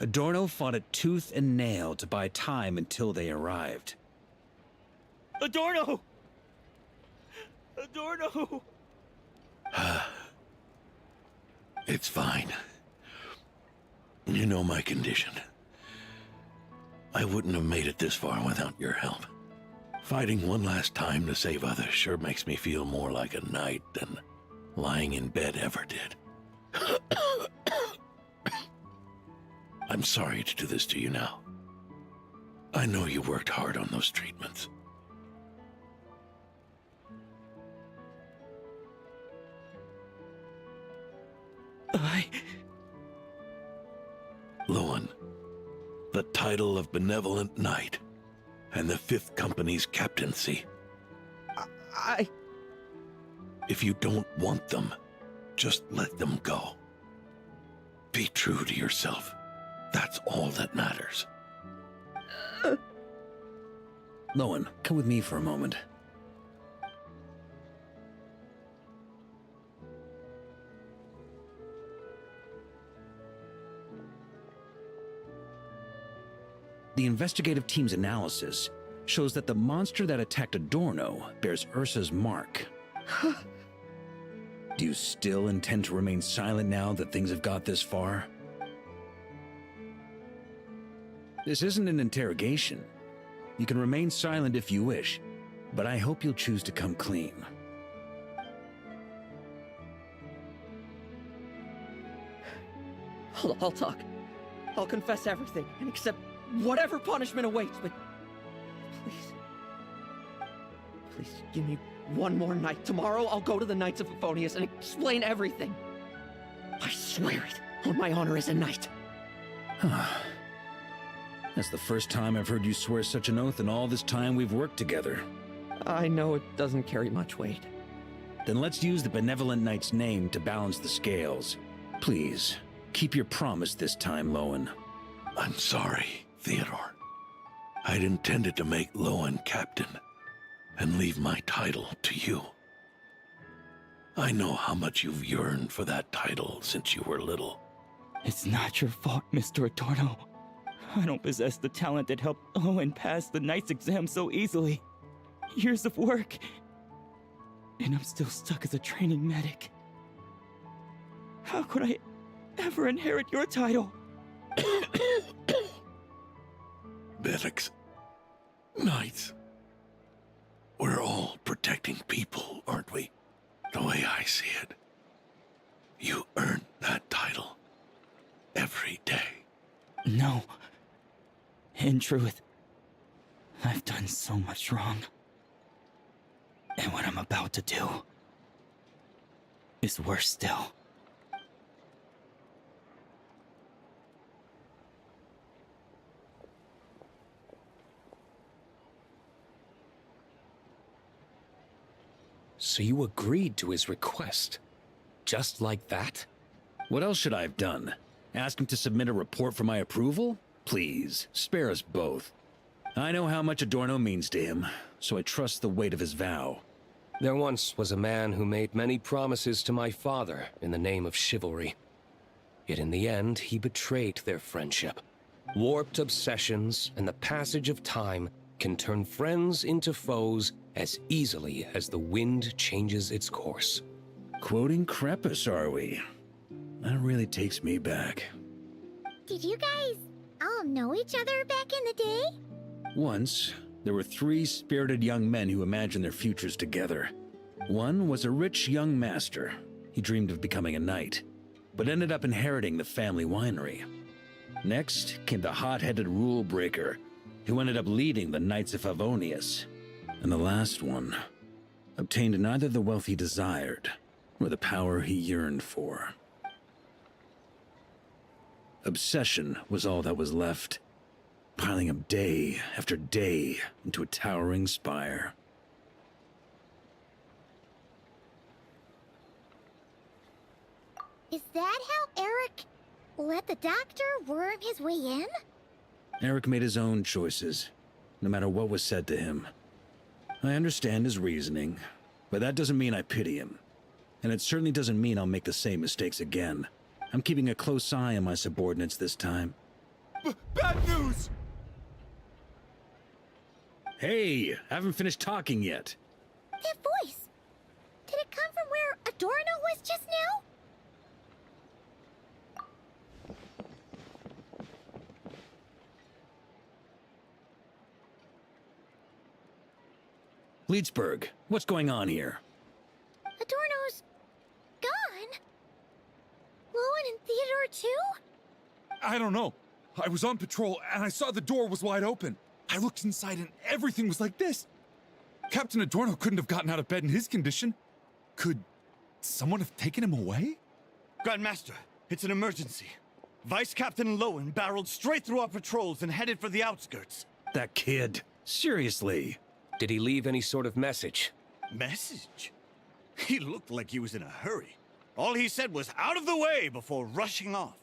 E: Adorno fought it tooth and nail to buy time until they arrived.
P: Adorno! Adorno!
G: It's fine. You know my condition. I wouldn't have made it this far without your help. Fighting one last time to save others sure makes me feel more like a knight than lying in bed ever did. I'm sorry to do this to you now. I know you worked hard on those treatments. Lohen, the title of Benevolent Knight, and the 5th Company's captaincy. If you don't want them, just let them go. Be true to yourself. That's all that matters.
E: Lohen, come with me for a moment. The investigative team's analysis shows that the monster that attacked Adorno bears Ursa's mark. Do you still intend to remain silent now that things have got this far? This isn't an interrogation. You can remain silent if you wish, but I hope you'll choose to come clean.
F: I'll talk. I'll confess everything and accept whatever punishment awaits, but please give me one more night. Tomorrow I'll go to the Knights of Favonius and explain everything. I swear it on my honor as a knight.
E: That's the first time I've heard you swear such an oath in all this time we've worked together.
F: I know it doesn't carry much weight.
E: Then let's use the Benevolent Knight's name to balance the scales. Please, keep your promise this time, Lohen.
G: I'm sorry, Theodore. I'd intended to make Lohen captain and leave my title to you. I know how much you've yearned for that title since you were little.
P: It's not your fault, Mr. Adorno. I don't possess the talent that helped Lohen pass the Knight's exam so easily. Years of work, and I'm still stuck as a training medic. How could I ever inherit your title?
G: Medics, knights, we're all protecting people, aren't we? The way I see it, you earn that title every day.
P: No. In truth, I've done so much wrong. And what I'm about to do is worse still.
N: So you agreed to his request? Just like that?
E: What else should I have done? Ask him to submit a report for my approval? Please, spare us both. I know how much Adorno means to him, so I trust the weight of his vow.
N: There once was a man who made many promises to my father in the name of chivalry. Yet in the end, he betrayed their friendship. Warped obsessions and the passage of time can turn friends into foes as easily as the wind changes its course.
E: Quoting Crepus, are we? That really takes me back.
A: Did you guys all know each other back in the day?
E: Once, there were 3 spirited young men who imagined their futures together. One was a rich young master. He dreamed of becoming a knight, but ended up inheriting the family winery. Next came the hot-headed rule breaker, who ended up leading the Knights of Favonius. And the last one obtained neither the wealth he desired, nor the power he yearned for. Obsession was all that was left, piling up day after day into a towering spire.
A: Is that how Eric let the doctor worm his way in?
E: Eric made his own choices, no matter what was said to him. I understand his reasoning, but that doesn't mean I pity him. And it certainly doesn't mean I'll make the same mistakes again. I'm keeping a close eye on my subordinates this time.
K: Bad news!
E: Hey, haven't finished talking yet.
A: That voice! Did it come from where Adorno was just now?
E: Leedsburg, what's going on here?
A: Adorno's gone? Lohen and Theodore too?
K: I don't know. I was on patrol and I saw the door was wide open. I looked inside and everything was like this. Captain Adorno couldn't have gotten out of bed in his condition. Could someone have taken him away?
J: Grandmaster, it's an emergency. Vice Captain Lohen barreled straight through our patrols and headed for the outskirts.
E: That kid. Seriously.
N: Did he leave any sort of message?
J: Message? He looked like he was in a hurry. All he said was out of the way before rushing off.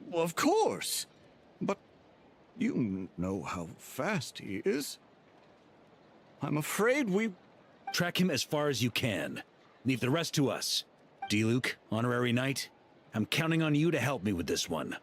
J: Well, of course. But you know how fast he is. I'm afraid we...
E: Track him as far as you can. Leave the rest to us. D-Luke, Honorary Knight, I'm counting on you to help me with this one.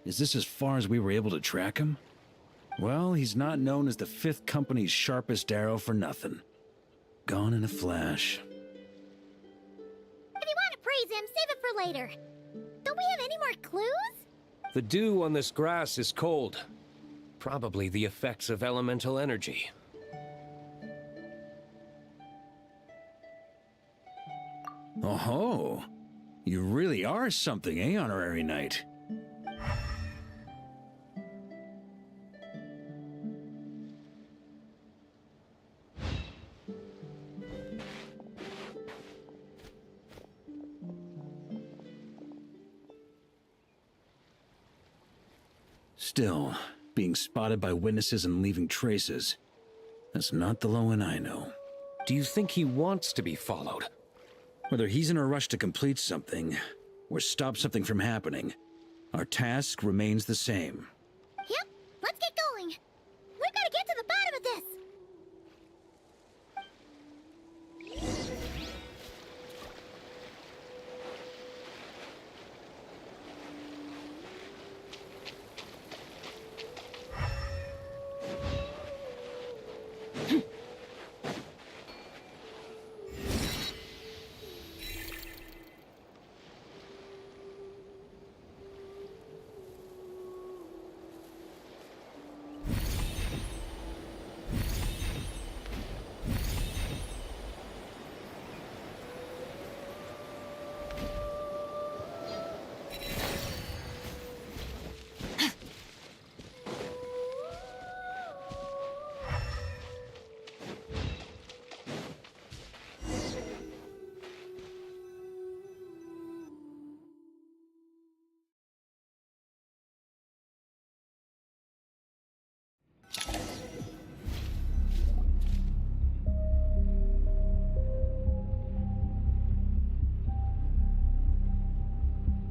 E: Is this as far as we were able to track him? Well, he's not known as the 5th Company's sharpest arrow for nothing. Gone in a flash.
A: If you want to praise him, save it for later. Don't we have any more clues?
N: The dew on this grass is cold. Probably the effects of elemental energy.
E: Oh-ho! You really are something, eh, Honorary Knight? Still, being spotted by witnesses and leaving traces, that's not the Lohen I know.
N: Do you think he wants to be followed?
E: Whether he's in a rush to complete something, or stop something from happening, our task remains the same.
A: Yep, let's get going. We've got to get to the bottom of this.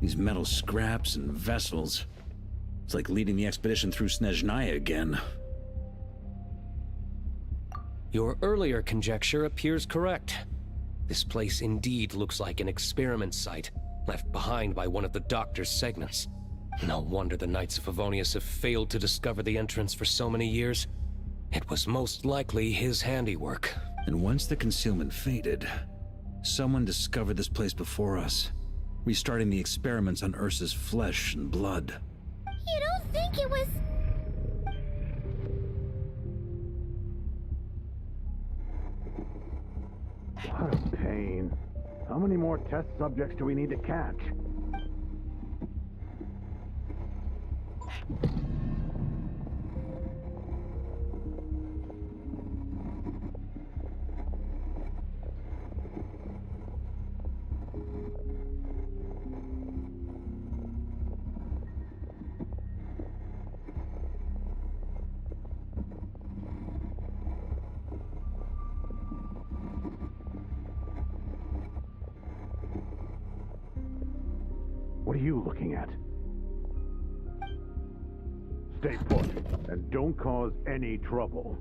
E: These metal scraps and vessels. It's like leading the expedition through Snezhnaya again.
N: Your earlier conjecture appears correct. This place indeed looks like an experiment site, left behind by one of the Doctor's segments. No wonder the Knights of Favonius have failed to discover the entrance for so many years. It was most likely his handiwork.
E: And once the concealment faded, someone discovered this place before us, restarting the experiments on Ursa's flesh and blood.
A: You don't think it was...
Q: What a pain. How many more test subjects do we need to catch? What are you looking at? Stay put, and don't cause any trouble.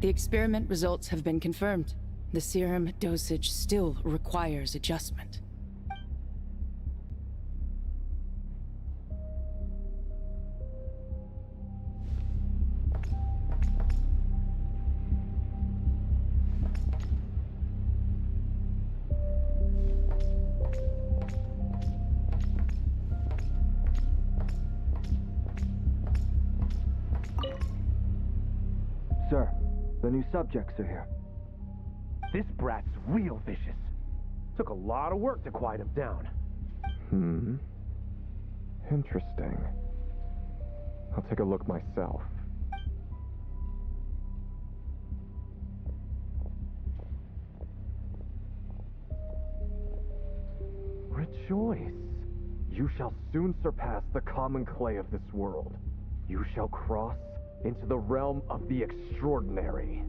R: The experiment results have been confirmed. The serum dosage still requires adjustment.
I: Sir, the new subjects are here. This brat's real vicious. Took a lot of work to quiet him down.
S: Interesting. I'll take a look myself. Rejoice! You shall soon surpass the common clay of this world. You shall cross into the realm of the extraordinary.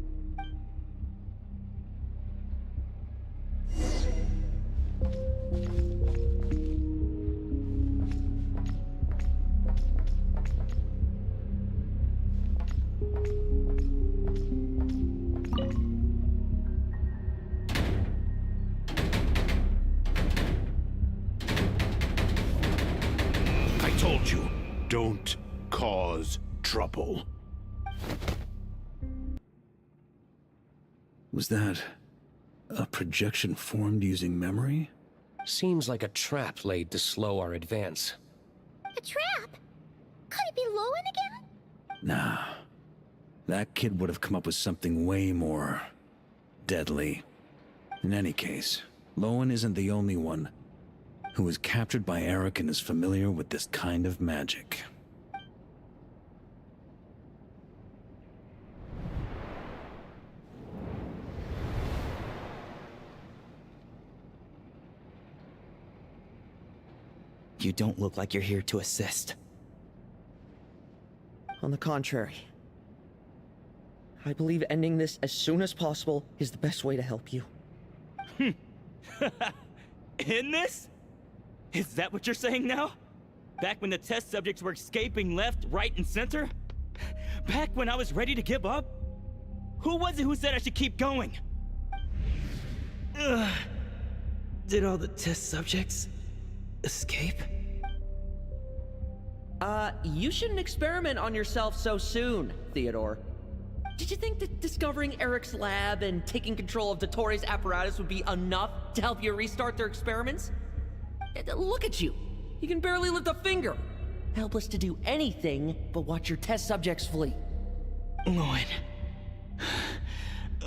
H: I told you, don't cause trouble.
E: Was that a projection formed using memory?
N: Seems like a trap laid to slow our advance.
A: A trap? Could it be Lohen again?
E: Nah. That kid would have come up with something way more deadly. In any case, Lohen isn't the only one who was captured by Eric and is familiar with this kind of magic.
P: You don't look like you're here to assist.
F: On the contrary, I believe ending this as soon as possible is the best way to help you.
P: In this? Is that what you're saying now? Back when the test subjects were escaping left, right, and center? Back when I was ready to give up? Who was it who said I should keep going? Ugh. Did all the test subjects escape?
F: You shouldn't experiment on yourself so soon, Theodore. Did you think that discovering Eric's lab and taking control of Dottores' apparatus would be enough to help you restart their experiments? Look at you. You can barely lift a finger. Helpless to do anything but watch your test subjects flee.
P: Lohen,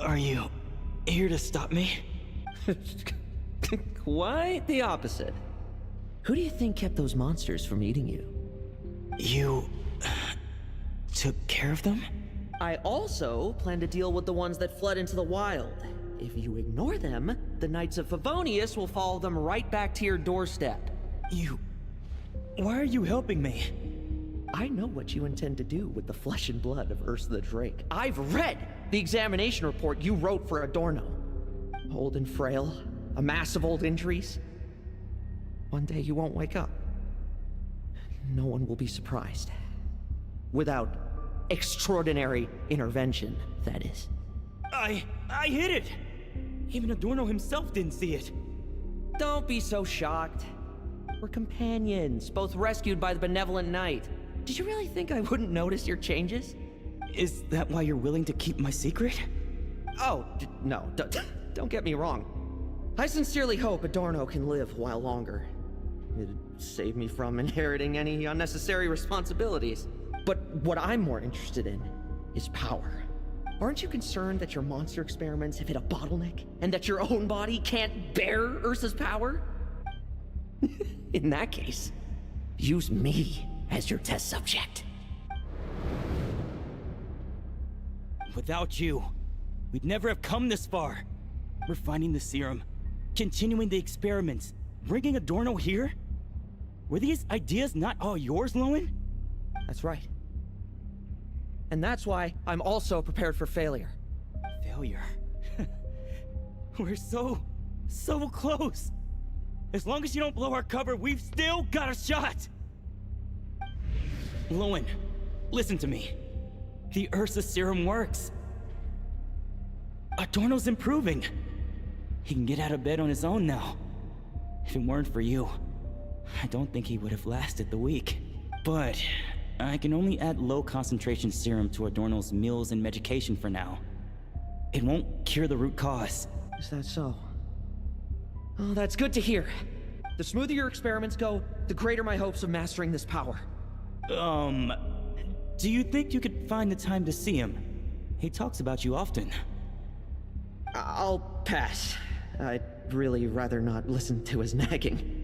P: are you here to stop me?
F: Quite the opposite. Who do you think kept those monsters from eating you?
P: You took care of them?
F: I also plan to deal with the ones that fled into the wild. If you ignore them, the Knights of Favonius will follow them right back to your doorstep.
P: Why are you helping me?
F: I know what you intend to do with the flesh and blood of Ursa the Drake. I've read the examination report you wrote for Adorno. Old and frail, a mass of old injuries. One day you won't wake up. No one will be surprised. Without extraordinary intervention, that is.
P: I hid it! Even Adorno himself didn't see it.
F: Don't be so shocked. We're companions, both rescued by the benevolent knight. Did you really think I wouldn't notice your changes?
P: Is that why you're willing to keep my secret?
F: Oh, no, don't get me wrong. I sincerely hope Adorno can live a while longer. It'd save me from inheriting any unnecessary responsibilities. But what I'm more interested in is power. Aren't you concerned that your monster experiments have hit a bottleneck and that your own body can't bear Ursa's power? In that case, use me as your test subject.
P: Without you, we'd never have come this far. Refining the serum, continuing the experiments, bringing Adorno here? Were these ideas not all yours, Lohen?
F: That's right. And that's why I'm also prepared for failure.
P: Failure? We're so close. As long as you don't blow our cover, we've still got a shot! Lohen, listen to me. The Ursa serum works. Adorno's improving. He can get out of bed on his own now. If it weren't for you, I don't think he would have lasted the week. But I can only add low concentration serum to Adorno's meals and medication for now. It won't cure the root cause.
F: Is that so? Oh, that's good to hear. The smoother your experiments go, the greater my hopes of mastering this power.
P: Do you think you could find the time to see him? He talks about you often.
F: I'll pass. I'd really rather not listen to his nagging.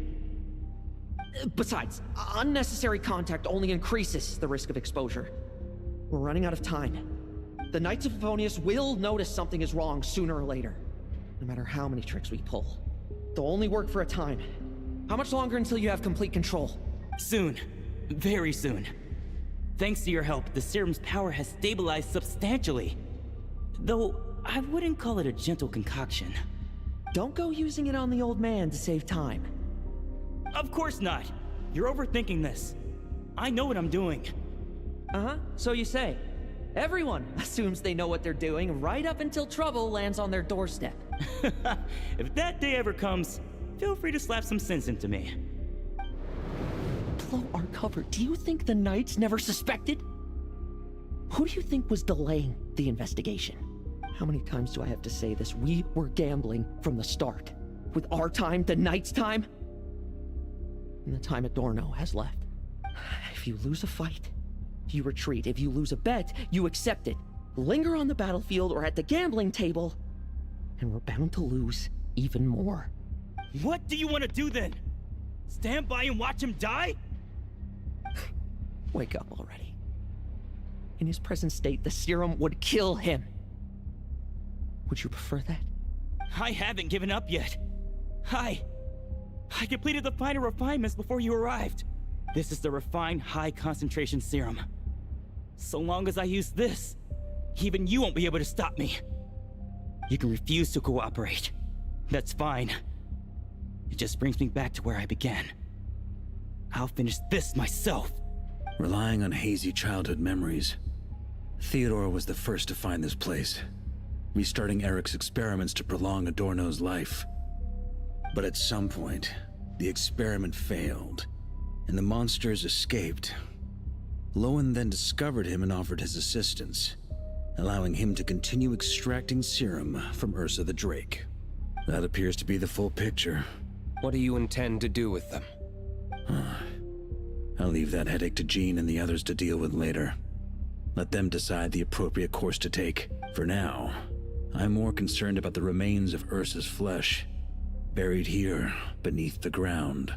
F: Besides, unnecessary contact only increases the risk of exposure. We're running out of time. The Knights of Favonius will notice something is wrong sooner or later, no matter how many tricks we pull. They'll only work for a time. How much longer until you have complete control?
P: Soon. Very soon. Thanks to your help, the serum's power has stabilized substantially. Though, I wouldn't call it a gentle concoction.
F: Don't go using it on the old man to save time.
P: Of course not. You're overthinking this. I know what I'm doing.
F: Uh-huh, so you say. Everyone assumes they know what they're doing right up until trouble lands on their doorstep.
P: If that day ever comes, feel free to slap some sense into me.
F: Blow our cover. Do you think the Knights never suspected? Who do you think was delaying the investigation? How many times do I have to say this? We were gambling from the start. With our time, the Knights' time, and the time Adorno has left. If you lose a fight, you retreat. If you lose a bet, you accept it. Linger on the battlefield or at the gambling table, and we're bound to lose even more.
P: What do you want to do then? Stand by and watch him die?
F: Wake up already. In his present state, the serum would kill him. Would you prefer that?
P: I haven't given up yet. I completed the final refinements before you arrived. This is the refined high-concentration serum. So long as I use this, even you won't be able to stop me. You can refuse to cooperate. That's fine. It just brings me back to where I began. I'll finish this myself.
E: Relying on hazy childhood memories, Theodore was the first to find this place, restarting Eric's experiments to prolong Adorno's life. But at some point, the experiment failed, and the monsters escaped. Lohen then discovered him and offered his assistance, allowing him to continue extracting serum from Ursa the Drake. That appears to be the full picture.
N: What do you intend to do with them?
E: I'll leave that headache to Jean and the others to deal with later. Let them decide the appropriate course to take. For now, I'm more concerned about the remains of Ursa's flesh, buried here beneath the ground.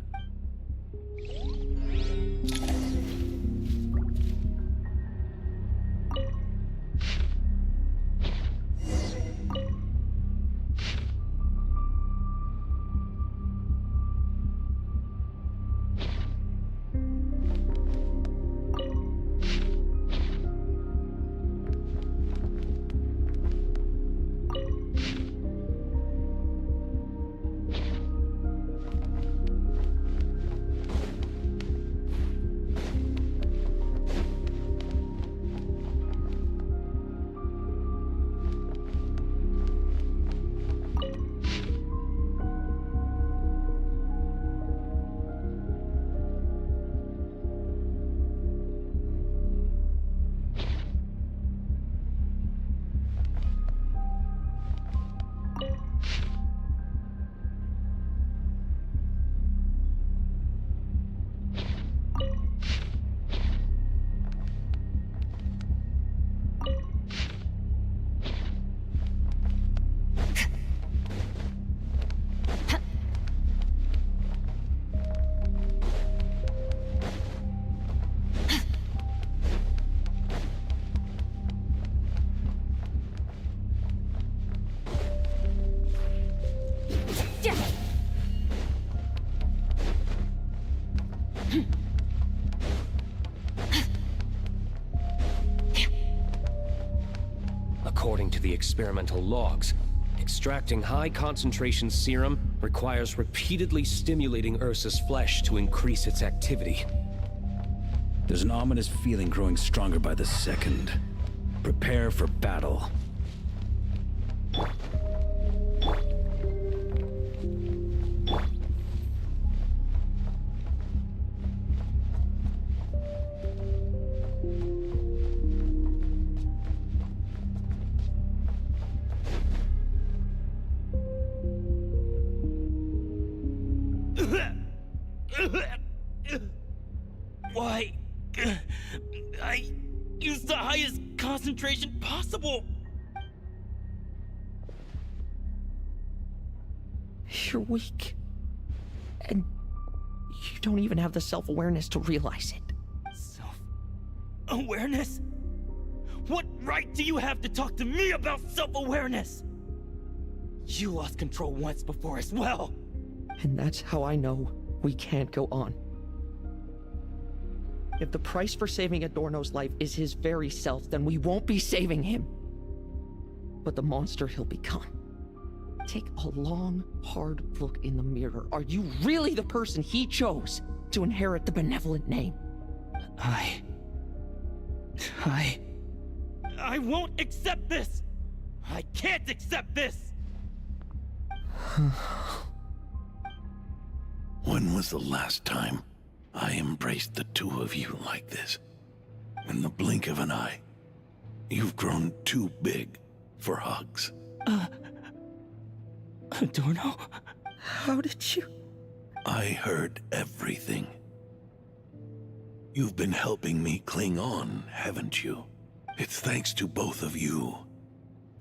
N: According to the experimental logs, extracting high-concentration serum requires repeatedly stimulating Ursa's flesh to increase its activity.
E: There's an ominous feeling growing stronger by the second. Prepare for battle.
P: Why? I used the highest concentration possible.
F: You're weak. And you don't even have the self-awareness to realize it.
P: Self-awareness? What right do you have to talk to me about self-awareness? You lost control once before as well.
F: And that's how I know we can't go on. If the price for saving Adorno's life is his very self, then we won't be saving him, but the monster he'll become. Take a long, hard look in the mirror. Are you really the person he chose to inherit the benevolent name?
P: I won't accept this! I can't accept this!
G: When was the last time I embraced the two of you like this? In the blink of an eye. You've grown too big for hugs.
P: Adorno?
F: How did you?
G: I heard everything. You've been helping me cling on, haven't you? It's thanks to both of you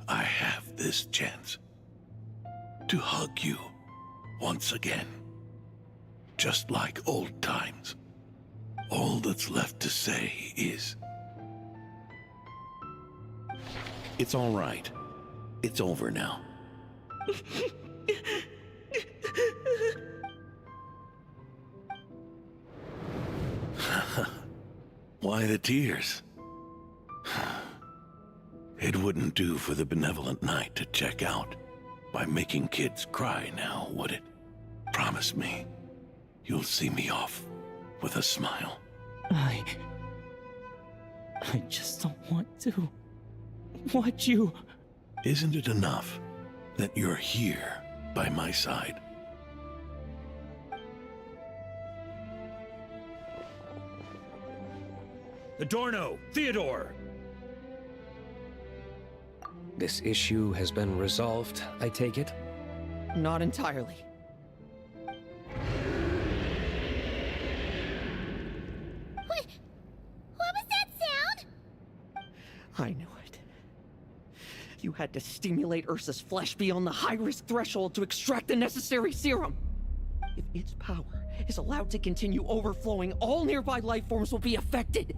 G: I have this chance to hug you once again. Just like old times. All that's left to say is... It's all right. It's over now. Why the tears? It wouldn't do for the benevolent knight to check out by making kids cry now, would it? Promise me. You'll see me off with a smile.
P: I just don't want to watch you.
G: Isn't it enough that you're here by my side?
E: Adorno! Theodore!
N: This issue has been resolved, I take it?
F: Not entirely.
A: What was that sound?
F: I knew it. You had to stimulate Ursa's flesh beyond the high-risk threshold to extract the necessary serum. If its power is allowed to continue overflowing, all nearby life forms will be affected.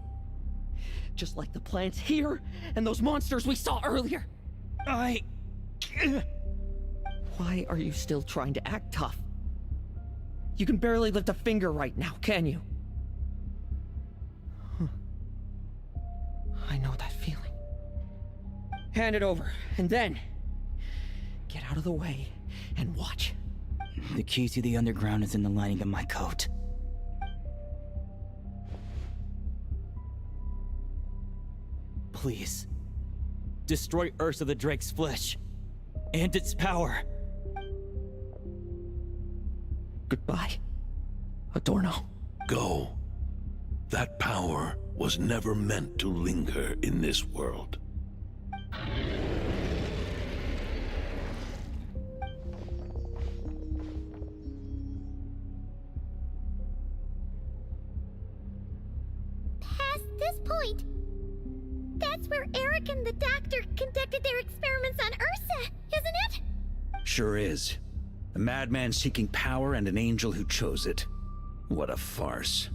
F: Just like the plants here and those monsters we saw earlier. Why are you still trying to act tough? You can barely lift a finger right now, can you? I know that feeling. Hand it over, and then get out of the way and watch.
P: The key to the underground is in the lining of my coat. Please, destroy Ursa the Drake's flesh and its power.
F: Goodbye, Adorno.
G: Go. That power was never meant to linger in this world.
A: Past this point, that's where Eric and the doctor conducted their experiments on Ursa, isn't it?
E: Sure is. A madman seeking power and an angel who chose it. What a farce.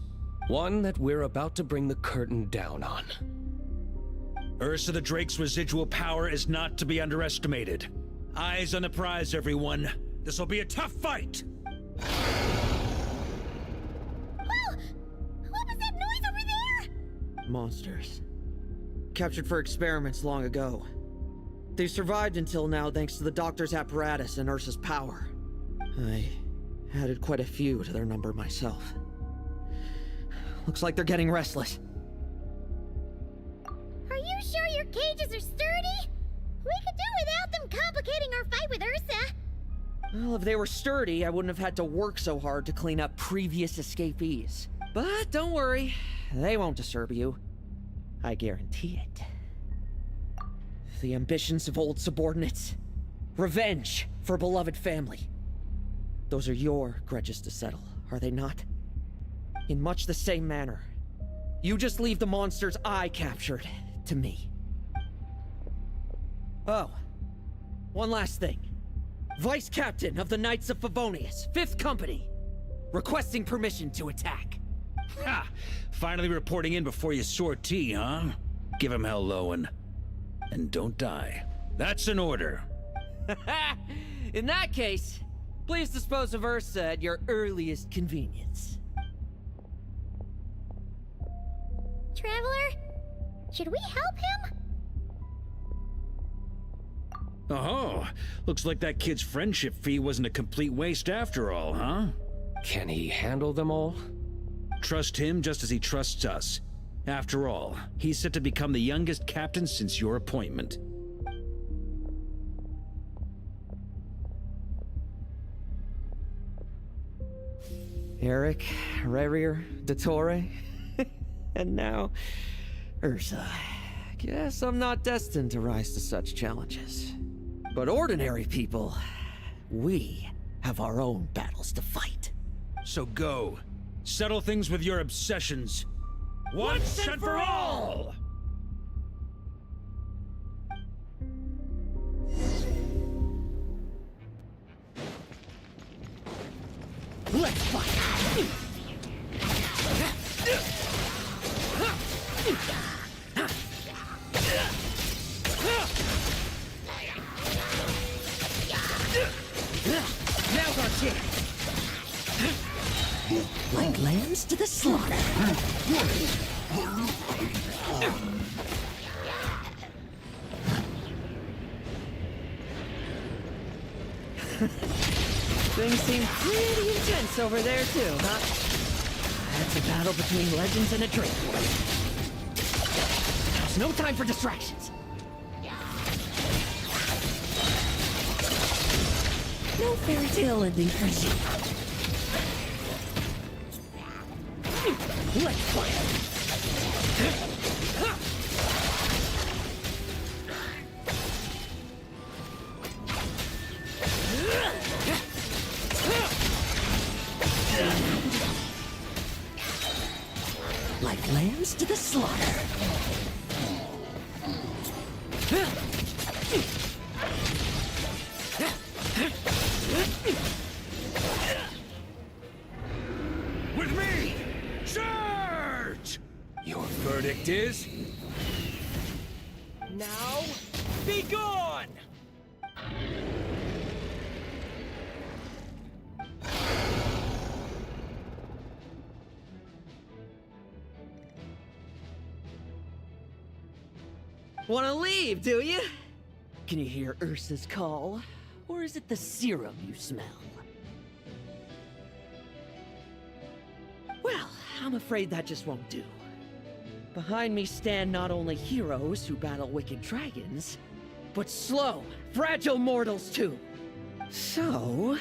N: One that we're about to bring the curtain down on.
E: Ursa the Drake's residual power is not to be underestimated. Eyes on the prize, everyone. This'll be a tough fight!
A: Oh!
F: Monsters. Captured for experiments long ago. They survived until now thanks to the doctor's apparatus and Ursa's power. I added quite a few to their number myself. Looks like they're getting restless.
A: Are you sure your cages are sturdy? We could do without them complicating our fight with Ursa.
F: Well, if they were sturdy, I wouldn't have had to work so hard to clean up previous escapees. But don't worry, they won't disturb you. I guarantee it. The ambitions of old subordinates. Revenge for beloved family. Those are your grudges to settle, are they not? In much the same manner, you just leave the monsters I captured to me. Oh, one last thing. Vice Captain of the Knights of Favonius, 5th Company, requesting permission to attack.
E: Ha! Finally reporting in before you sortie, huh? Give him hell, Lohen. And don't die. That's an order.
F: In that case, please dispose of Ursa at your earliest convenience.
A: Traveler, should we help him?
E: Oh, looks like that kid's friendship fee wasn't a complete waste after all, huh?
N: Can he handle them all?
E: Trust him just as he trusts us. After all, he's set to become the youngest captain since your appointment.
F: Eric, Rerir, Dottore, and now Ursa. Guess I'm not destined to rise to such challenges. But ordinary people, we have our own battles to fight.
E: So go. Settle things with your obsessions. Once and for all!
F: Let's fight! Now's our chance! Like lambs to the slaughter! Things seem pretty intense over there too, huh? That's a battle between legends and a drink. There's no time for distractions. No fairy tale ending for you. Let's fight. Like lambs to the slaughter.
E: With me! Charge! Your verdict is...
P: Now, be gone!
F: Wanna leave, do you? Can you hear Ursa's call? Or is it the serum you smell? Well, I'm afraid that just won't do. Behind me stand not only heroes who battle wicked dragons, but slow, fragile mortals too. So...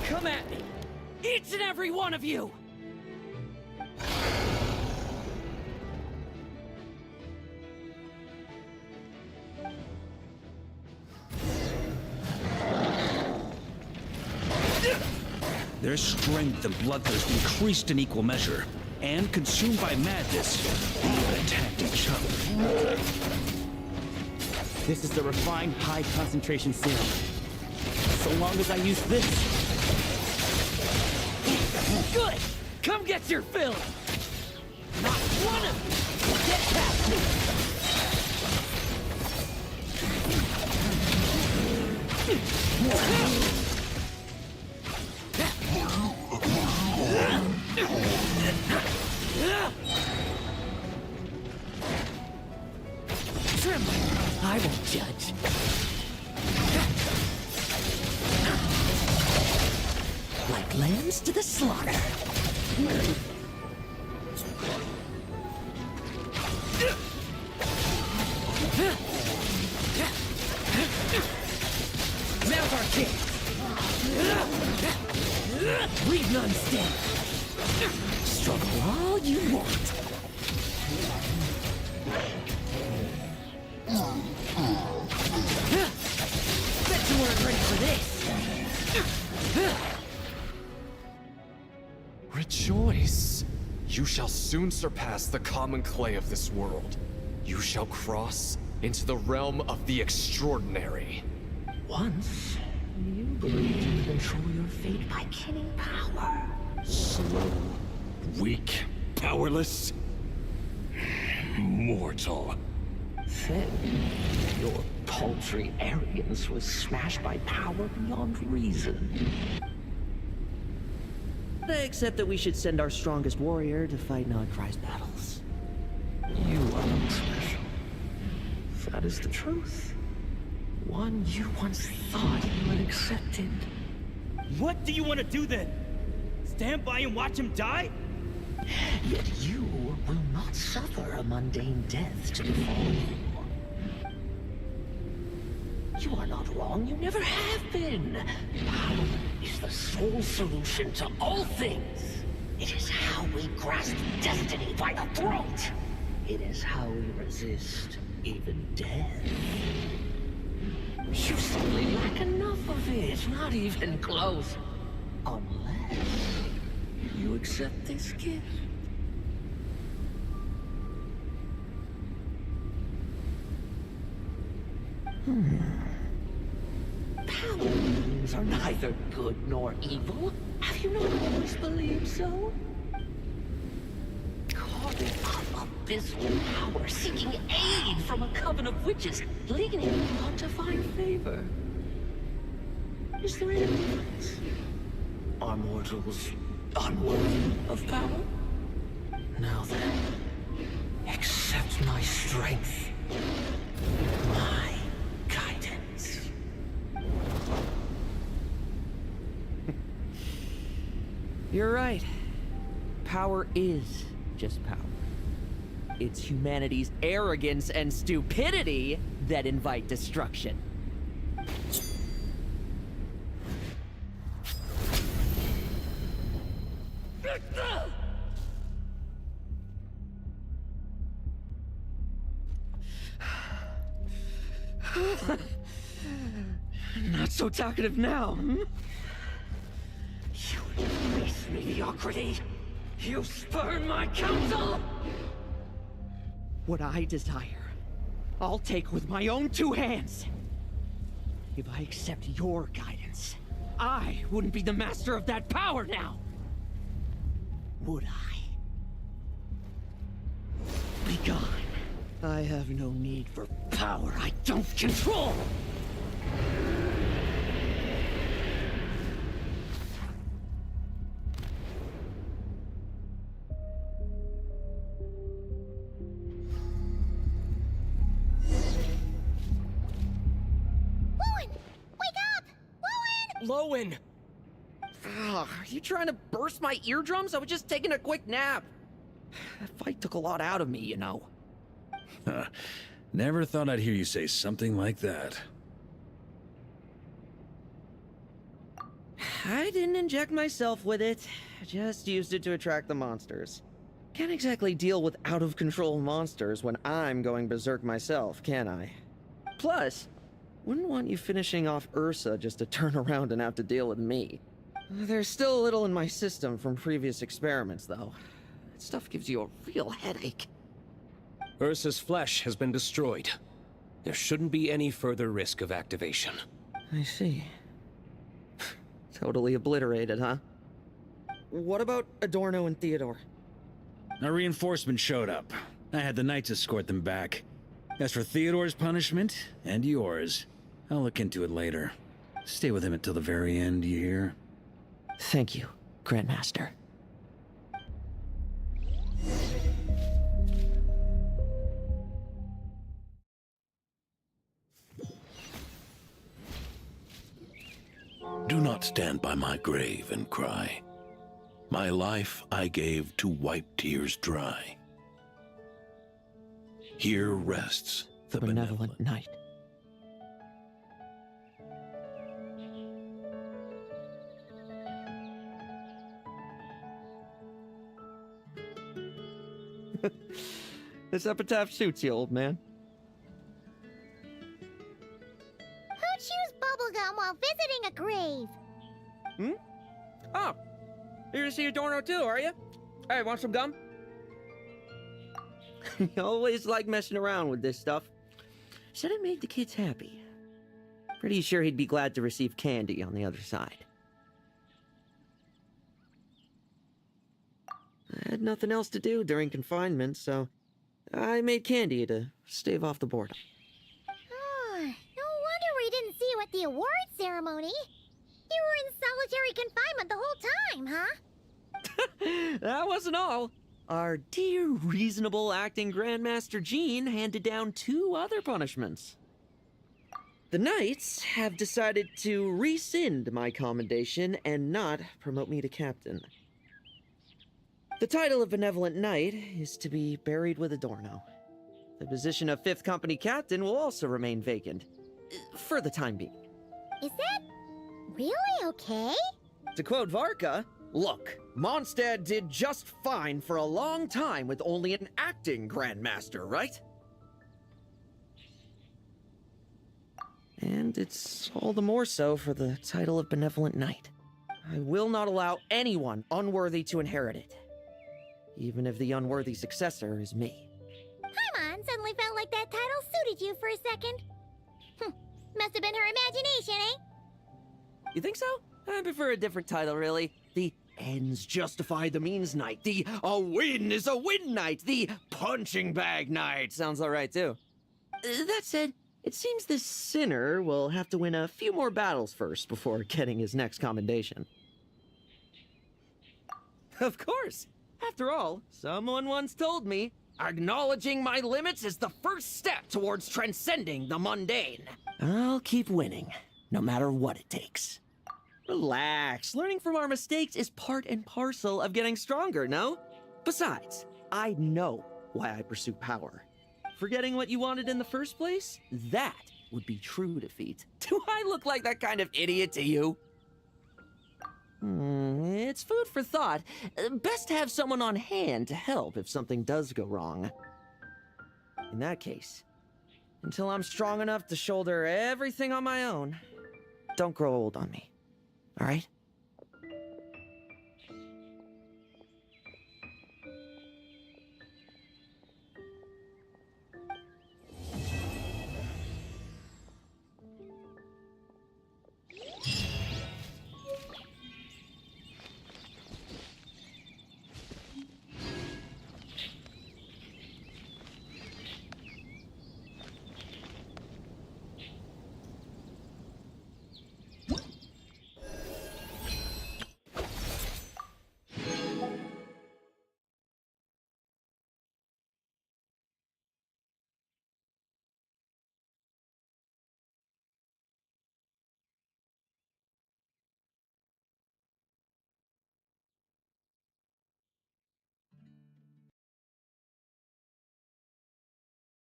F: come at me! Each and every one of you!
E: Their strength and bloodthirst increased in equal measure, and consumed by madness, they even attacked each other.
P: This is the refined high-concentration serum. So long as I use this...
F: Good! Come get your fill! Not one of you will get past me!
T: Tremble. I won't judge. Like lambs to the slaughter. Mount our kick. Leave none standing. Struggle all you want. Bet you weren't ready for this.
S: Rejoice! You shall soon surpass the common clay of this world. You shall cross into the realm of the extraordinary.
T: Once, you believed you could control your fate by killing power.
G: Slow, weak, powerless, mortal.
T: Then, your paltry arrogance was smashed by power beyond reason.
F: Except that we should send our strongest warrior to fight Nodcry's battles.
T: You are not special. That is the truth. One you once thought you had accepted.
P: What do you want to do then? Stand by and watch him die?
T: Yet you will not suffer a mundane death to befall you. You are not wrong, you never have been. Power is the sole solution to all things. It is how we grasp destiny by the throat. It is how we resist even death. You simply lack enough of it, not even close. Unless you accept this gift. Power beings are neither good nor evil. Have you not always believed so? Calling up abysmal power, seeking aid from a coven of witches, leaning on to find favor. Is there any difference? Are mortals unworthy of power? Now then, accept my strength. My guidance.
F: You're right. Power is just power. It's humanity's arrogance and stupidity that invite destruction.
T: Not so talkative now, hmm? You embrace mediocrity. You spurn my counsel.
F: What I desire, I'll take with my own two hands. If I accept your guidance, I wouldn't be the master of that power now. Would I? Be gone. I have no need for power I don't control.
P: Lohen!
F: Are you trying to burst my eardrums? I was just taking a quick nap. That fight took a lot out of me, you know.
E: Never thought I'd hear you say something like that.
F: I didn't inject myself with it. I just used it to attract the monsters. Can't exactly deal with out-of-control monsters when I'm going berserk myself, can I? Plus, wouldn't want you finishing off Ursa just to turn around and have to deal with me. There's still a little in my system from previous experiments, though. That stuff gives you a real headache.
N: Ursa's flesh has been destroyed. There shouldn't be any further risk of activation.
F: I see. Totally obliterated, huh? What about Adorno and Theodore?
E: A reinforcement showed up. I had the Knights escort them back. As for Theodore's punishment, and yours, I'll look into it later. Stay with him until the very end, you hear?
F: Thank you, Grandmaster.
G: not stand by my grave and cry. My life I gave to wipe tears dry. Here rests the benevolent
F: Knight. This epitaph suits you, old man.
A: Who chews bubblegum while visiting a grave?
F: Oh, you're to see Adorno too, are you? Hey, want some gum? You always like messing around with this stuff. Said it made the kids happy. Pretty sure he'd be glad to receive candy on the other side. I had nothing else to do during confinement, so I made candy to stave off the boredom.
A: Oh, no wonder we didn't see you at the award ceremony. You were in solitary confinement the whole time, huh?
F: That wasn't all. Our dear, reasonable acting Grandmaster Jean handed down 2 other punishments. The Knights have decided to rescind my commendation and not promote me to captain. The title of Benevolent Knight is to be buried with Adorno. The position of 5th Company Captain will also remain vacant, for the time being.
A: Is that really okay?
F: To quote Varka, look, Mondstadt did just fine for a long time with only an acting Grandmaster, right? And it's all the more so for the title of Benevolent Knight. I will not allow anyone unworthy to inherit it, even if the unworthy successor is me.
A: Paimon suddenly felt like that title suited you for a second. Must have been her imagination, eh?
F: You think so? I prefer a different title, really. The ends justify the means knight. The a win is a win knight. The punching bag knight. Sounds alright, too. That said, it seems this sinner will have to win a few more battles first before getting his next commendation. Of course. After all, someone once told me, acknowledging my limits is the first step towards transcending the mundane. I'll keep winning, no matter what it takes. Relax. Learning from our mistakes is part and parcel of getting stronger, no? Besides, I know why I pursue power. Forgetting what you wanted in the first place? That would be true defeat. Do I look like that kind of idiot to you? It's food for thought. Best to have someone on hand to help if something does go wrong. In that case, until I'm strong enough to shoulder everything on my own, don't grow old on me. All right?